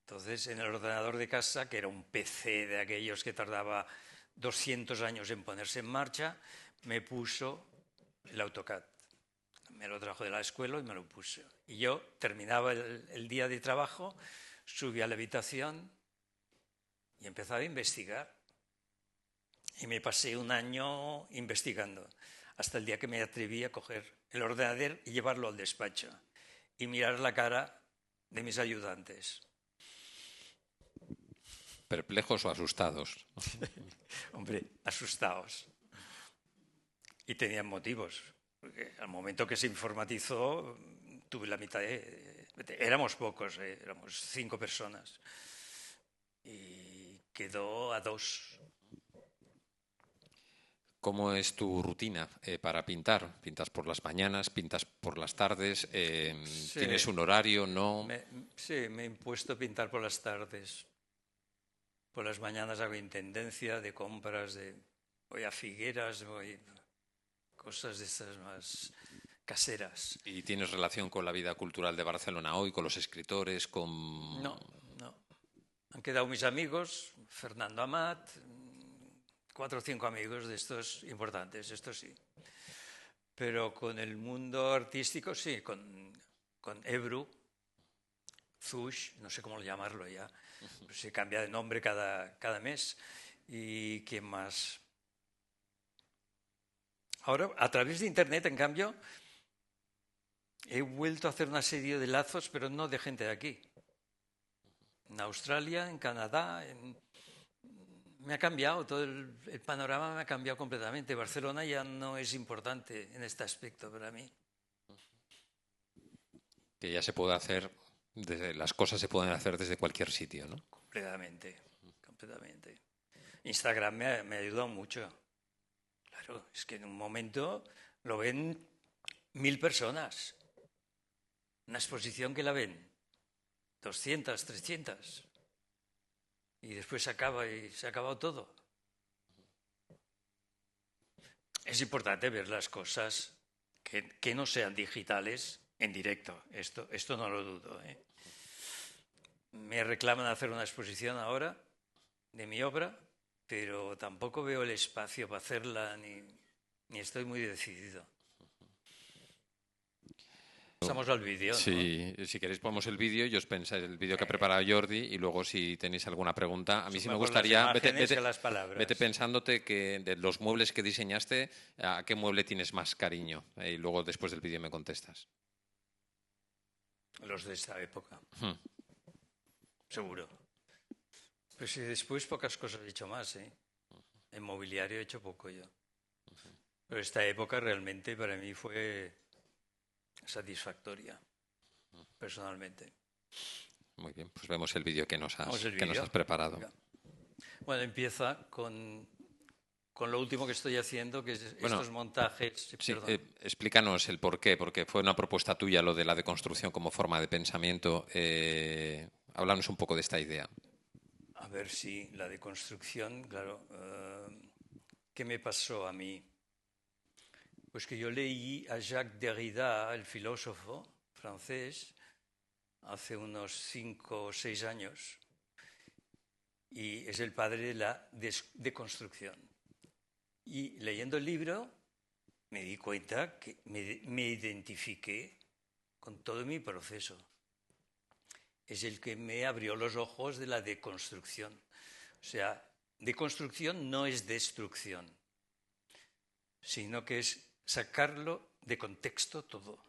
Entonces, en el ordenador de casa, que era un PC de aquellos que tardaba 200 años en ponerse en marcha, me puso el AutoCAD. Me lo trajo de la escuela y me lo puso. Y yo terminaba el día de trabajo, subía a la habitación y empezaba a investigar. Y me pasé un año investigando, hasta el día que me atreví a coger el ordenador y llevarlo al despacho y mirar la cara de mis ayudantes. ¿Perplejos o asustados? Hombre, asustados. Y tenían motivos, porque al momento que se informatizó, tuve la mitad éramos pocos, éramos 5 personas. Y quedó a 2. ¿Cómo es tu rutina para pintar? ¿Pintas por las mañanas? ¿Pintas por las tardes? Sí, ¿Tienes un horario? ¿No? sí, me he impuesto pintar por las tardes. Por las mañanas hago intendencia de compras, voy a Figueras, voy cosas de estas más caseras. ¿Y tienes relación con la vida cultural de Barcelona hoy, con los escritores, con...? No. Han quedado mis amigos, Fernando Amat, 4 o 5 amigos de estos importantes, esto sí. Pero con el mundo artístico sí, con Ebru, Zush, no sé cómo llamarlo ya, se cambia de nombre cada mes. ¿Y quién más? Ahora, a través de Internet, en cambio, he vuelto a hacer una serie de lazos, pero no de gente de aquí. En Australia, en Canadá, me ha cambiado, todo el panorama me ha cambiado completamente. Barcelona ya no es importante en este aspecto para mí. Que ya se puede hacer, las cosas se pueden hacer desde cualquier sitio, ¿no? Completamente. Instagram me ha ayudado mucho. Claro, es que en un momento lo ven 1000 personas. Una exposición que la ven 200, 300. Y después se acaba y se ha acabado todo. Es importante ver las cosas que no sean digitales en directo. Esto no lo dudo. Me reclaman hacer una exposición ahora de mi obra, pero tampoco veo el espacio para hacerla ni estoy muy decidido. Pasamos al vídeo, ¿no? Sí, si queréis ponemos el vídeo y os pensáis el vídeo que ha preparado Jordi y luego si tenéis alguna pregunta. A mí sí me gustaría, vete pensándote que de los muebles que diseñaste, ¿a qué mueble tienes más cariño? Y luego después del vídeo me contestas. Los de esta época. Seguro. Pues sí, después pocas cosas he hecho más, ¿eh? En mobiliario he hecho poco yo. Pero esta época realmente para mí fue satisfactoria, personalmente. Muy bien, pues vemos el vídeo que nos has preparado. Venga. Bueno, empieza con lo último que estoy haciendo, que es estos montajes. Sí, explícanos el por qué, porque fue una propuesta tuya lo de la deconstrucción como forma de pensamiento. Háblanos un poco de esta idea. A ver si la deconstrucción, claro, ¿qué me pasó a mí? Pues que yo leí a Jacques Derrida, el filósofo francés, hace unos 5 o 6 años, y es el padre de la deconstrucción. Y leyendo el libro me di cuenta que me identifiqué con todo mi proceso. Es el que me abrió los ojos de la deconstrucción. O sea, deconstrucción no es destrucción, sino que es sacarlo de contexto todo.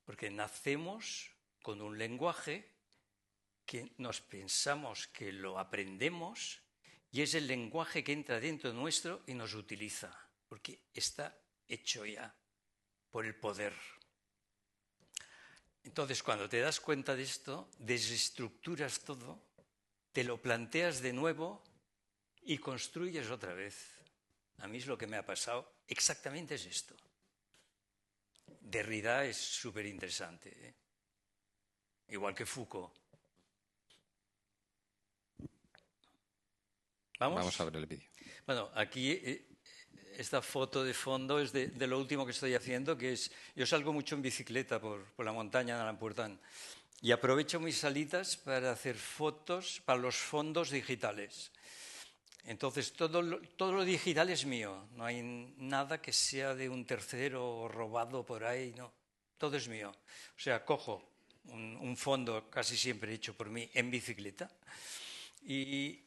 Porque nacemos con un lenguaje que nos pensamos que lo aprendemos y es el lenguaje que entra dentro nuestro y nos utiliza, porque está hecho ya por el poder. Entonces, cuando te das cuenta de esto, desestructuras todo, te lo planteas de nuevo y construyes otra vez. A mí es lo que me ha pasado, exactamente es esto. Derrida es súper interesante, ¿eh? Igual que Foucault. Vamos a ver el vídeo. Bueno, aquí esta foto de fondo es de lo último que estoy haciendo, que es, yo salgo mucho en bicicleta por la montaña de Nampurtán y aprovecho mis salidas para hacer fotos para los fondos digitales. Entonces todo lo digital es mío, no hay nada que sea de un tercero o robado por ahí, no, todo es mío. O sea, cojo un fondo casi siempre hecho por mí en bicicleta y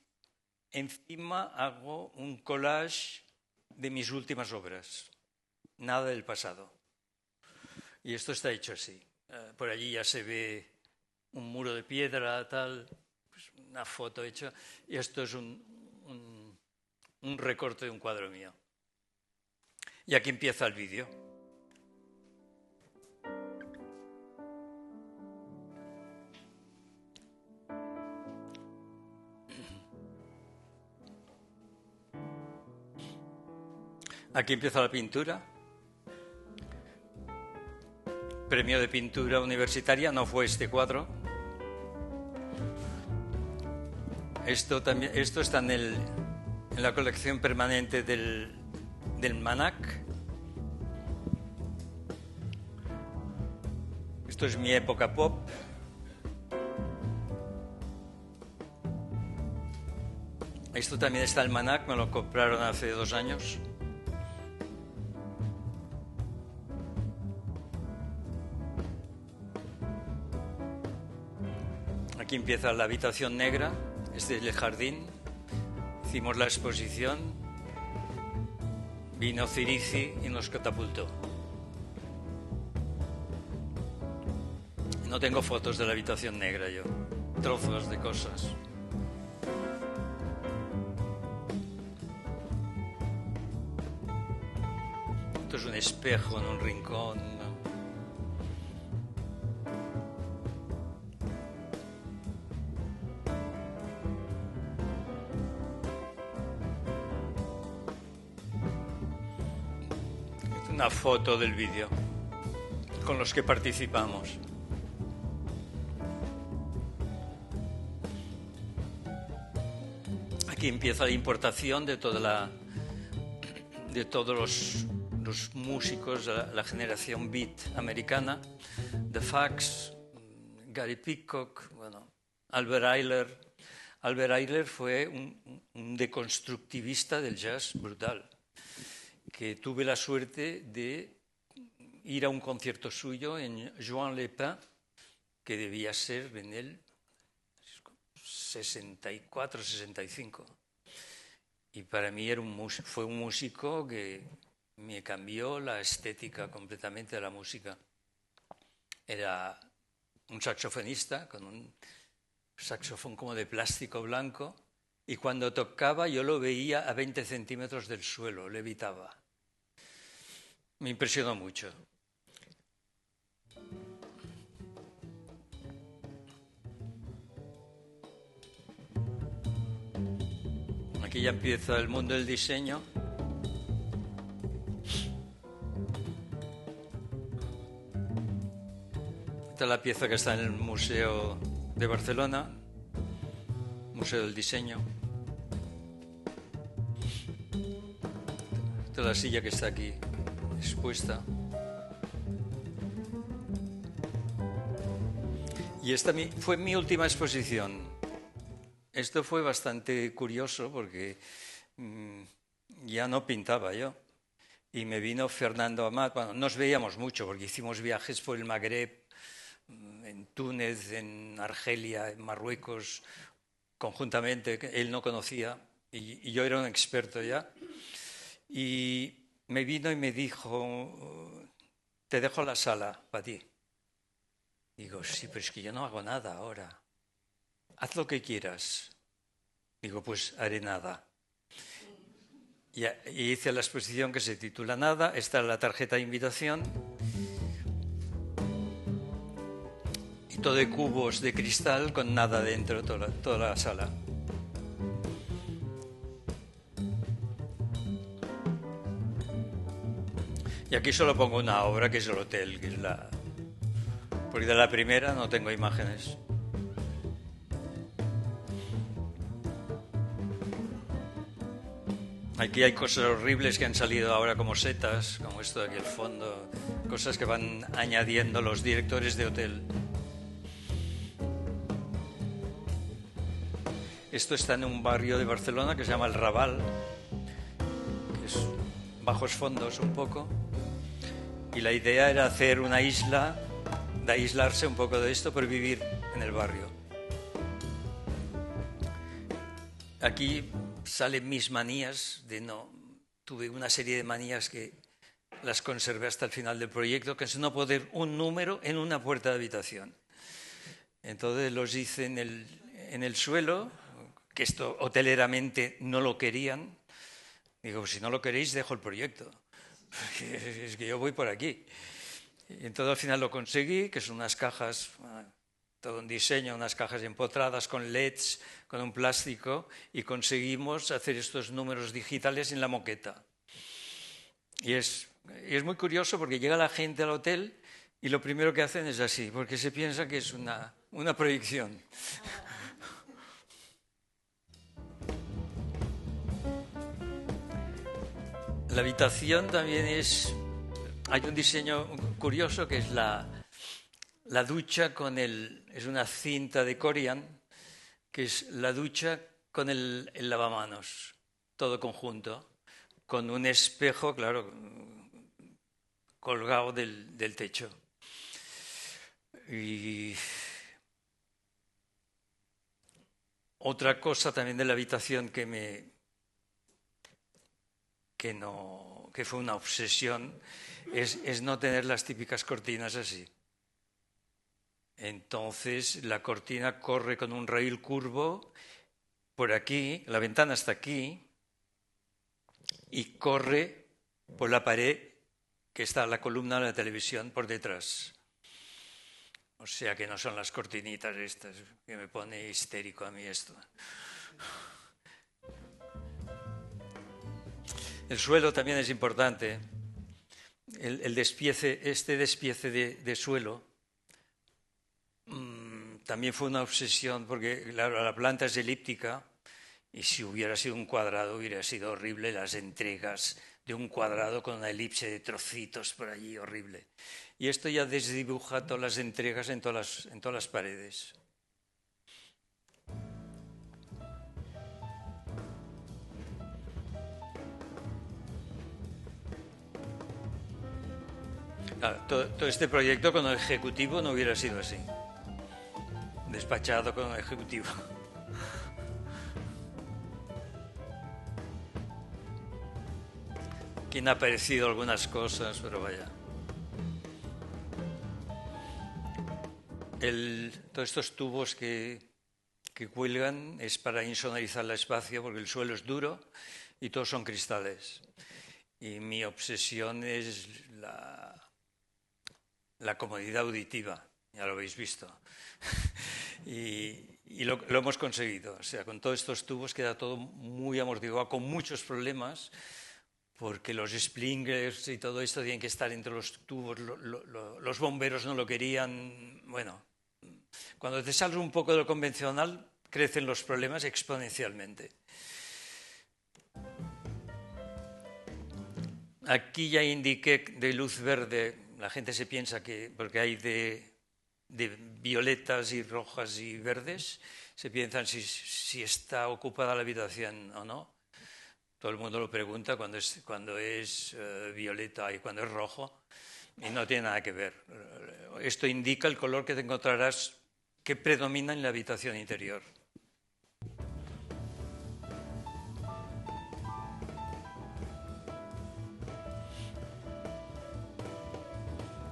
encima hago un collage de mis últimas obras, nada del pasado. Y esto está hecho así. Por allí ya se ve un muro de piedra, tal, pues una foto hecha, y esto es un recorte de un cuadro mío. Y aquí empieza el vídeo. Aquí empieza la pintura. Premio de pintura universitaria, no fue este cuadro. Esto está en la colección permanente del MANAC. Esto es mi época pop. Esto también está en el MANAC, me lo compraron hace 2 años. Aquí empieza la habitación negra, este es el jardín. Hicimos la exposición, vino Cirici y nos catapultó. No tengo fotos de la habitación negra yo, trozos de cosas. Esto es un espejo en un rincón. Una foto del vídeo con los que participamos. Aquí empieza la importación de todos los músicos de la generación beat americana, The Fax, Gary Peacock, bueno, Albert Ayler. Albert Ayler fue un deconstructivista del jazz brutal, que tuve la suerte de ir a un concierto suyo en Juan Lepin, que debía ser en el 64, 65. Y para mí fue un músico que me cambió la estética completamente de la música. Era un saxofonista con un saxofón como de plástico blanco, y cuando tocaba yo lo veía a 20 centímetros del suelo, levitaba. Me impresionó mucho. Aquí ya empieza el mundo del diseño. Esta es la pieza que está en el Museo de Barcelona, Museo del Diseño. Esta es la silla que está aquí expuesta. Y esta fue mi última exposición. Esto fue bastante curioso porque ya no pintaba yo. Y me vino Fernando Amat. Bueno, nos veíamos mucho porque hicimos viajes por el Magreb, en Túnez, en Argelia, en Marruecos, conjuntamente. Él no conocía y yo era un experto ya. Y me vino y me dijo, te dejo la sala para ti. Digo, sí, pero es que yo no hago nada ahora. Haz lo que quieras. Digo, pues haré nada. Y hice la exposición que se titula Nada. Esta es la tarjeta de invitación. Y todo de cubos de cristal con nada dentro, toda la sala. Y aquí solo pongo una obra que es el hotel, que es porque de la primera no tengo imágenes. Aquí hay cosas horribles que han salido ahora como setas, como esto de aquí al fondo, cosas que van añadiendo los directores de hotel. Esto está en un barrio de Barcelona que se llama El Raval, que es bajos fondos un poco. Y la idea era hacer una isla, de aislarse un poco de esto, pero vivir en el barrio. Aquí salen mis manías de no... Tuve una serie de manías que las conservé hasta el final del proyecto, que es no poner un número en una puerta de habitación. Entonces los hice en el suelo, que esto hoteleramente no lo querían. Digo, pues si no lo queréis, dejo el proyecto. Es que yo voy por aquí. Y entonces al final lo conseguí, que son unas cajas, todo un diseño, unas cajas empotradas con LEDs, con un plástico, y conseguimos hacer estos números digitales en la moqueta. Y es muy curioso porque llega la gente al hotel y lo primero que hacen es así, porque se piensa que es una proyección. La habitación también hay un diseño curioso que es la ducha es una cinta de Corian, que es la ducha con el lavamanos, todo conjunto, con un espejo, claro, colgado del techo. Y otra cosa también de la habitación que fue una obsesión es no tener las típicas cortinas así. Entonces la cortina corre con un rail curvo por aquí, la ventana está aquí y corre por la pared que está la columna de la televisión por detrás. O sea que no son las cortinitas estas, que me pone histérico a mí esto. El suelo también es importante. El despiece, este despiece de suelo también fue una obsesión porque claro, la planta es elíptica y si hubiera sido un cuadrado hubiera sido horrible las entregas de un cuadrado con una elipse de trocitos por allí, horrible. Y esto ya desdibuja todas las entregas en todas las paredes. Claro, todo este proyecto con el ejecutivo no hubiera sido así. Despachado con el ejecutivo. Aquí han aparecido algunas cosas, pero vaya. Todos estos tubos que cuelgan es para insonorizar el espacio porque el suelo es duro y todos son cristales. Y mi obsesión es la comodidad auditiva, ya lo habéis visto. y lo hemos conseguido. O sea, con todos estos tubos queda todo muy amortiguado, con muchos problemas, porque los sprinklers y todo esto tienen que estar entre los tubos, los bomberos no lo querían. Bueno, cuando te sales un poco de lo convencional, crecen los problemas exponencialmente. Aquí ya indiqué de luz verde, la gente se piensa que, porque hay de violetas y rojas y verdes, se piensan si está ocupada la habitación o no. Todo el mundo lo pregunta cuando es violeta y cuando es rojo, y no tiene nada que ver. Esto indica el color que te encontrarás que predomina en la habitación interior.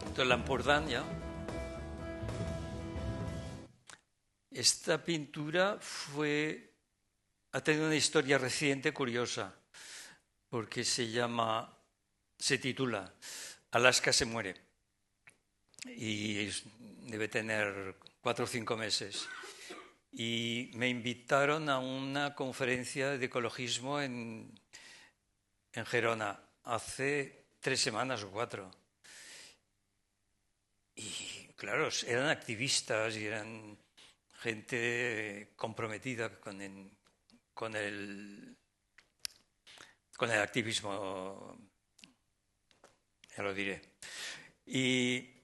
Esto es l'Empordà, ya. Esta pintura ha tenido una historia reciente curiosa, porque se titula Alaska se muere, y debe tener 4 o 5 meses. Y me invitaron a una conferencia de ecologismo en Gerona hace 3 semanas o 4. Y claro, eran activistas y eran gente comprometida con el activismo, ya lo diré. Y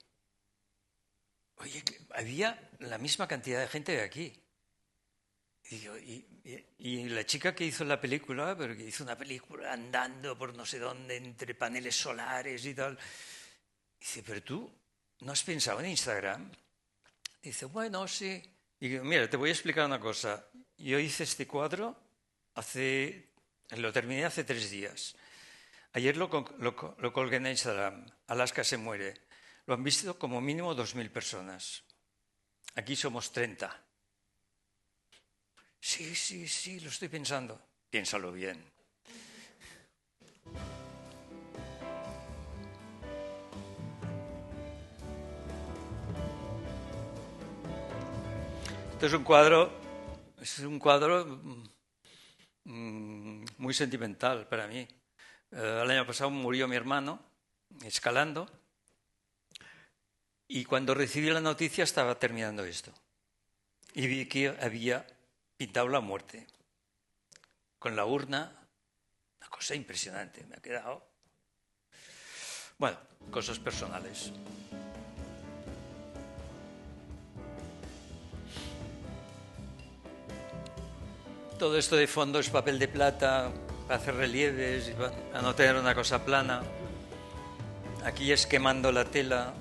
oye, había la misma cantidad de gente de aquí. Y Y la chica que hizo la película, pero que hizo una película andando por no sé dónde, entre paneles solares y tal, dice, pero tú, ¿no has pensado en Instagram? Dice, bueno, sí. Y digo, mira, te voy a explicar una cosa. Yo hice este cuadro lo terminé hace 3 días. Ayer lo colgué en Instagram. Alaska se muere. Lo han visto como mínimo 2.000 personas. Aquí somos 30. Sí, lo estoy pensando. Piénsalo bien. Esto es un cuadro muy sentimental para mí. El año pasado murió mi hermano escalando y cuando recibí la noticia estaba terminando esto. Y vi que había pintado la muerte con la urna, una cosa impresionante, me ha quedado. Bueno, cosas personales. Todo esto de fondo es papel de plata para hacer relieves, para no tener una cosa plana. Aquí es quemando la tela.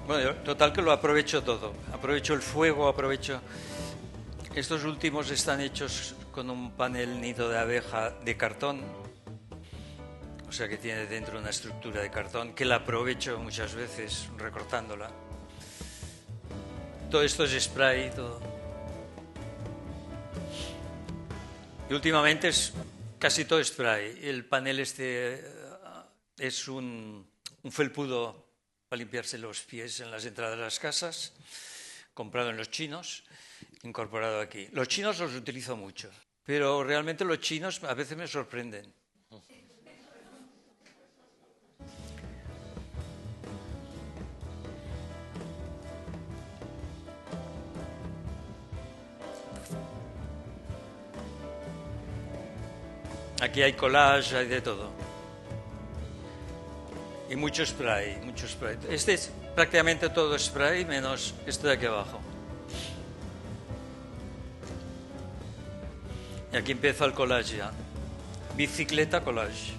Bueno, total que lo aprovecho todo. Aprovecho el fuego, aprovecho... Estos últimos están hechos con un panel nido de abeja de cartón. O sea que tiene dentro una estructura de cartón que la aprovecho muchas veces recortándola. Todo esto es spray, todo. Y últimamente es casi todo spray. El panel este es un felpudo para limpiarse los pies en las entradas de las casas, comprado en los chinos, incorporado aquí. Los chinos los utilizo mucho, pero realmente los chinos a veces me sorprenden. Aquí hay collage, hay de todo. Y mucho spray, mucho spray. Este es prácticamente todo spray, menos esto de aquí abajo. Y aquí empieza el collage ya. Bicicleta collage.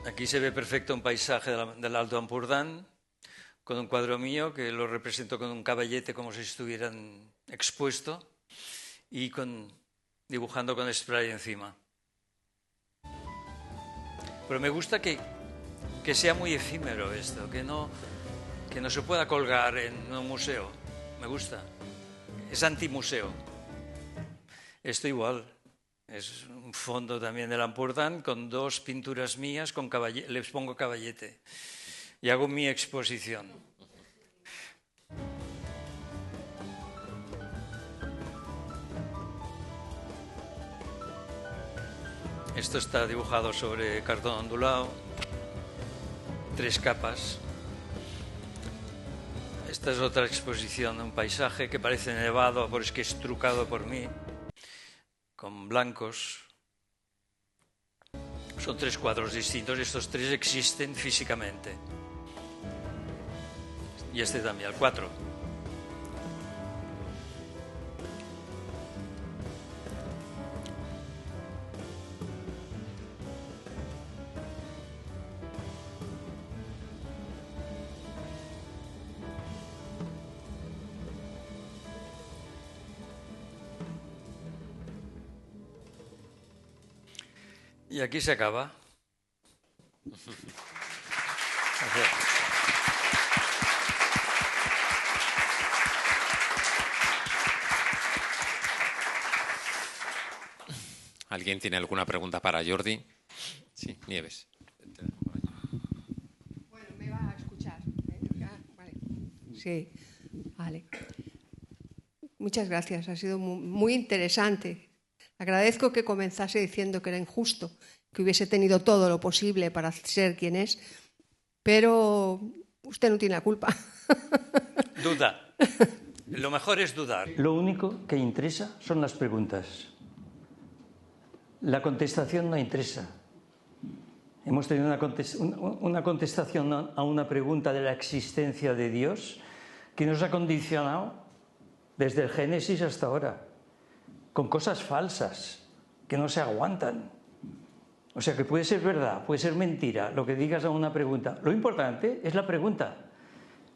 Aquí se ve perfecto un paisaje del Alto Ampurdán, con un cuadro mío que lo represento con un caballete como si estuvieran expuesto y dibujando con spray encima. Pero me gusta que sea muy efímero esto, que no se pueda colgar en un museo. Me gusta. Es antimuseo. Esto igual. Es un fondo también del Ampurdán con 2 pinturas mías, les pongo caballete. Y hago mi exposición. Esto está dibujado sobre cartón ondulado, 3 capas. Esta es otra exposición, un paisaje que parece nevado, pero es que es trucado por mí, con blancos. Son 3 cuadros distintos, estos 3 existen físicamente. Y este también, el 4. Y aquí se acaba. ¿Alguien tiene alguna pregunta para Jordi? Sí, Nieves. Bueno, me va a escuchar. Vale. Sí, vale. Muchas gracias, ha sido muy interesante. Agradezco que comenzase diciendo que era injusto, que hubiese tenido todo lo posible para ser quien es, pero usted no tiene la culpa. Duda. Lo mejor es dudar. Lo único que interesa son las preguntas. La contestación no interesa. Hemos tenido una contestación a una pregunta de la existencia de Dios que nos ha condicionado desde el Génesis hasta ahora, con cosas falsas que no se aguantan. O sea que puede ser verdad, puede ser mentira, lo que digas a una pregunta. Lo importante es la pregunta.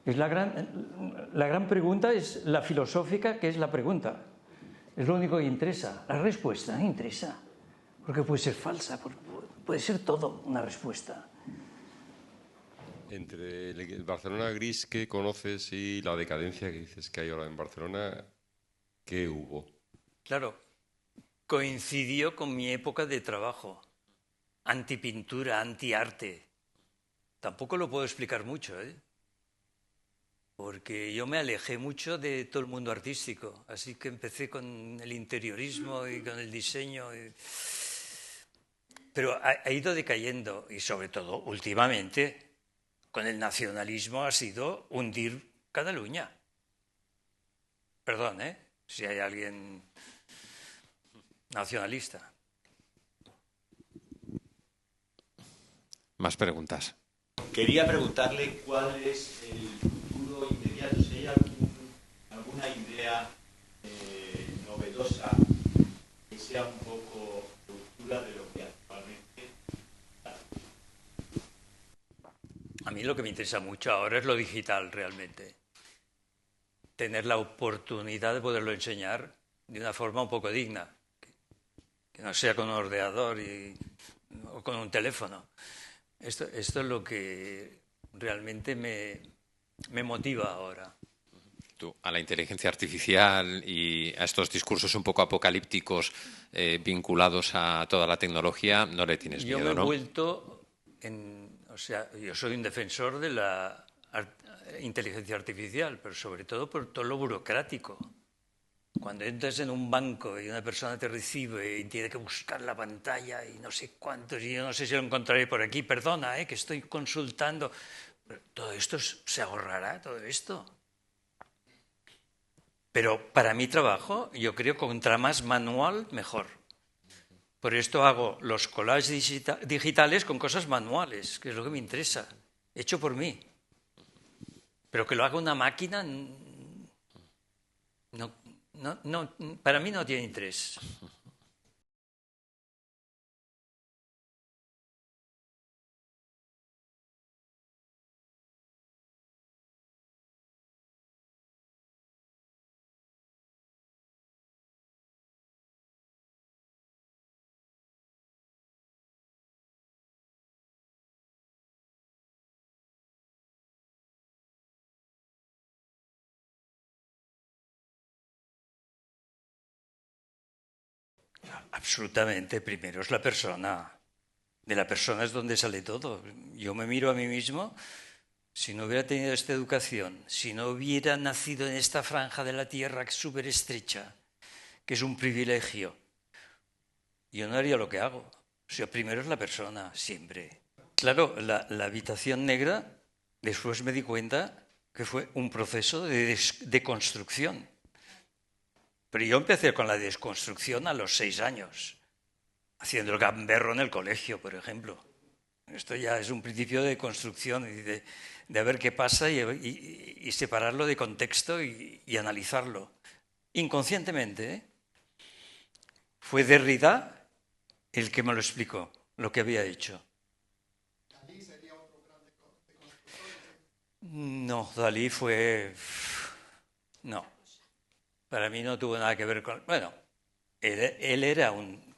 Es la gran pregunta es la filosófica, que es la pregunta. Es lo único que interesa. La respuesta no interesa, porque puede ser falsa, puede ser todo una respuesta. Entre el Barcelona gris que conoces y la decadencia que dices que hay ahora en Barcelona, ¿qué hubo? Claro, coincidió con mi época de trabajo. Antipintura, antiarte. Tampoco lo puedo explicar mucho, ¿eh? Porque yo me alejé mucho de todo el mundo artístico, así que empecé con el interiorismo y con el diseño. Pero ha ido decayendo y sobre todo últimamente con el nacionalismo ha sido hundir Cataluña. Perdón, si hay alguien nacionalista. Más preguntas. Quería preguntarle cuál es el futuro inmediato, si hay alguna idea novedosa que sea un poco ruptura de lo que actualmente está. A mí lo que me interesa mucho ahora es lo digital realmente. Tener la oportunidad de poderlo enseñar de una forma un poco digna, que no sea con un ordenador o con un teléfono. Esto es lo que realmente me motiva ahora. Tú, a la inteligencia artificial y a estos discursos un poco apocalípticos vinculados a toda la tecnología, no le tienes miedo, ¿no? Yo me he vuelto, yo soy un defensor de la inteligencia artificial, pero sobre todo por todo lo burocrático. Cuando entras en un banco y una persona te recibe y tiene que buscar la pantalla y no sé cuántos, y yo no sé si lo encontraré por aquí, perdona, que estoy consultando. Pero todo esto se ahorrará, todo esto. Pero para mi trabajo, yo creo que contra más manual, mejor. Por esto hago los collages digitales con cosas manuales, que es lo que me interesa, hecho por mí. Pero que lo haga una máquina, no, para mí no tiene interés. Absolutamente, primero es la persona. De la persona es donde sale todo. Yo me miro a mí mismo, si no hubiera tenido esta educación, si no hubiera nacido en esta franja de la tierra súper estrecha, que es un privilegio, yo no haría lo que hago. O sea, primero es la persona, siempre. Claro, la habitación negra, después me di cuenta que fue un proceso de construcción. Pero yo empecé con la desconstrucción a los 6 años, haciendo el gamberro en el colegio, por ejemplo. Esto ya es un principio de construcción y de ver qué pasa y separarlo de contexto y analizarlo. Inconscientemente, ¿eh? Fue Derrida el que me lo explicó, lo que había hecho. ¿Dalí sería otro gran deconstructor? No, Dalí fue... No. Para mí no tuvo nada que ver con... Bueno, él era un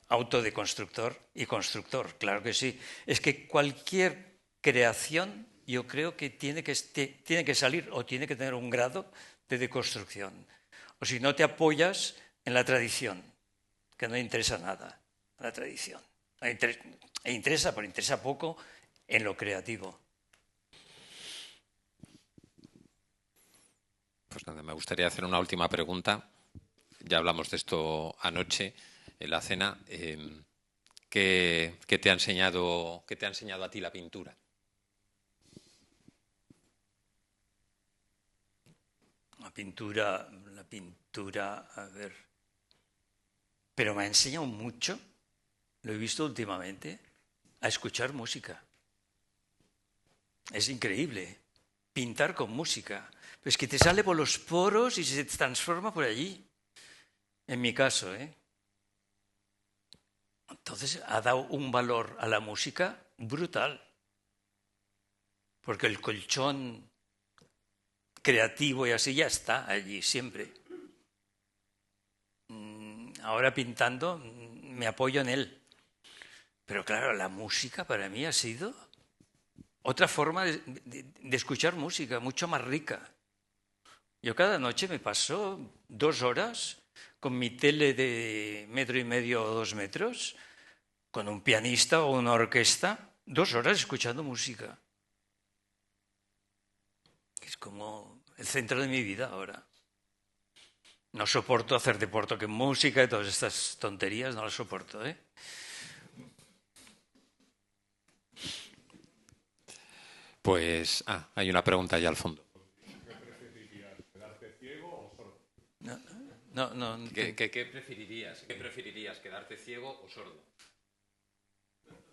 autodeconstructor y constructor, claro que sí. Es que cualquier creación yo creo que tiene que salir o tiene que tener un grado de deconstrucción. O si no te apoyas en la tradición, que no interesa nada, la tradición. Interesa, pero interesa poco en lo creativo. Pues nada, me gustaría hacer una última pregunta. Ya hablamos de esto anoche en la cena. ¿Qué te ha enseñado a ti la pintura? La pintura, a ver. Pero me ha enseñado mucho, lo he visto últimamente, a escuchar música. Es increíble. pintar con música. Pues que te sale por los poros y se transforma por allí. En mi caso, ¿eh? Entonces ha dado un valor a la música brutal. Porque el colchón creativo y así ya está allí siempre. Ahora pintando me apoyo en él. Pero claro, la música para mí ha sido otra forma de escuchar música, mucho más rica. Yo cada noche me paso 2 horas con mi tele de 1,5 metros o 2 metros, con un pianista o una orquesta, 2 horas escuchando música. Es como el centro de mi vida ahora. No soporto hacer deporte con música y todas estas tonterías, no las soporto, ¿eh? Pues, hay una pregunta allá al fondo. ¿Qué preferirías, quedarte ciego o sordo? No. ¿Qué preferirías? ¿Qué preferirías, quedarte ciego o sordo?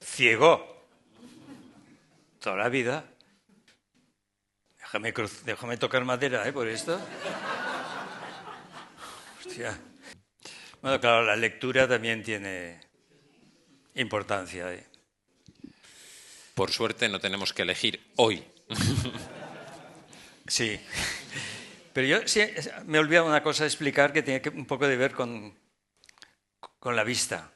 Ciego. Toda la vida. Déjame tocar madera, ¿eh? Por esto. Hostia. Bueno, claro, la lectura también tiene importancia, ¿eh? Por suerte no tenemos que elegir hoy. Sí. Pero yo sí, me he olvidado una cosa de explicar que tiene un poco de ver con la vista.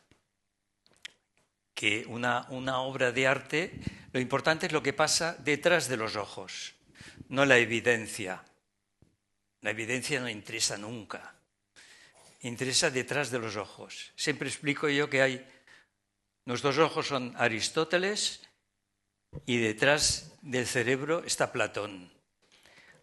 Que una obra de arte, lo importante es lo que pasa detrás de los ojos, no la evidencia. La evidencia no interesa nunca. Interesa detrás de los ojos. Siempre explico yo que nuestros ojos son Aristóteles y detrás del cerebro está Platón.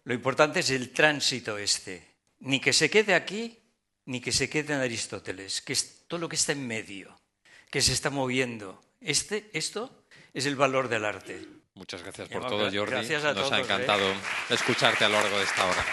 Lo importante es el tránsito este. Ni que se quede aquí, ni que se quede en Aristóteles, que es todo lo que está en medio, que se está moviendo. Esto es el valor del arte. Muchas gracias por todo, Jordi. Gracias a Nos todos, ha encantado escucharte a lo largo de esta hora.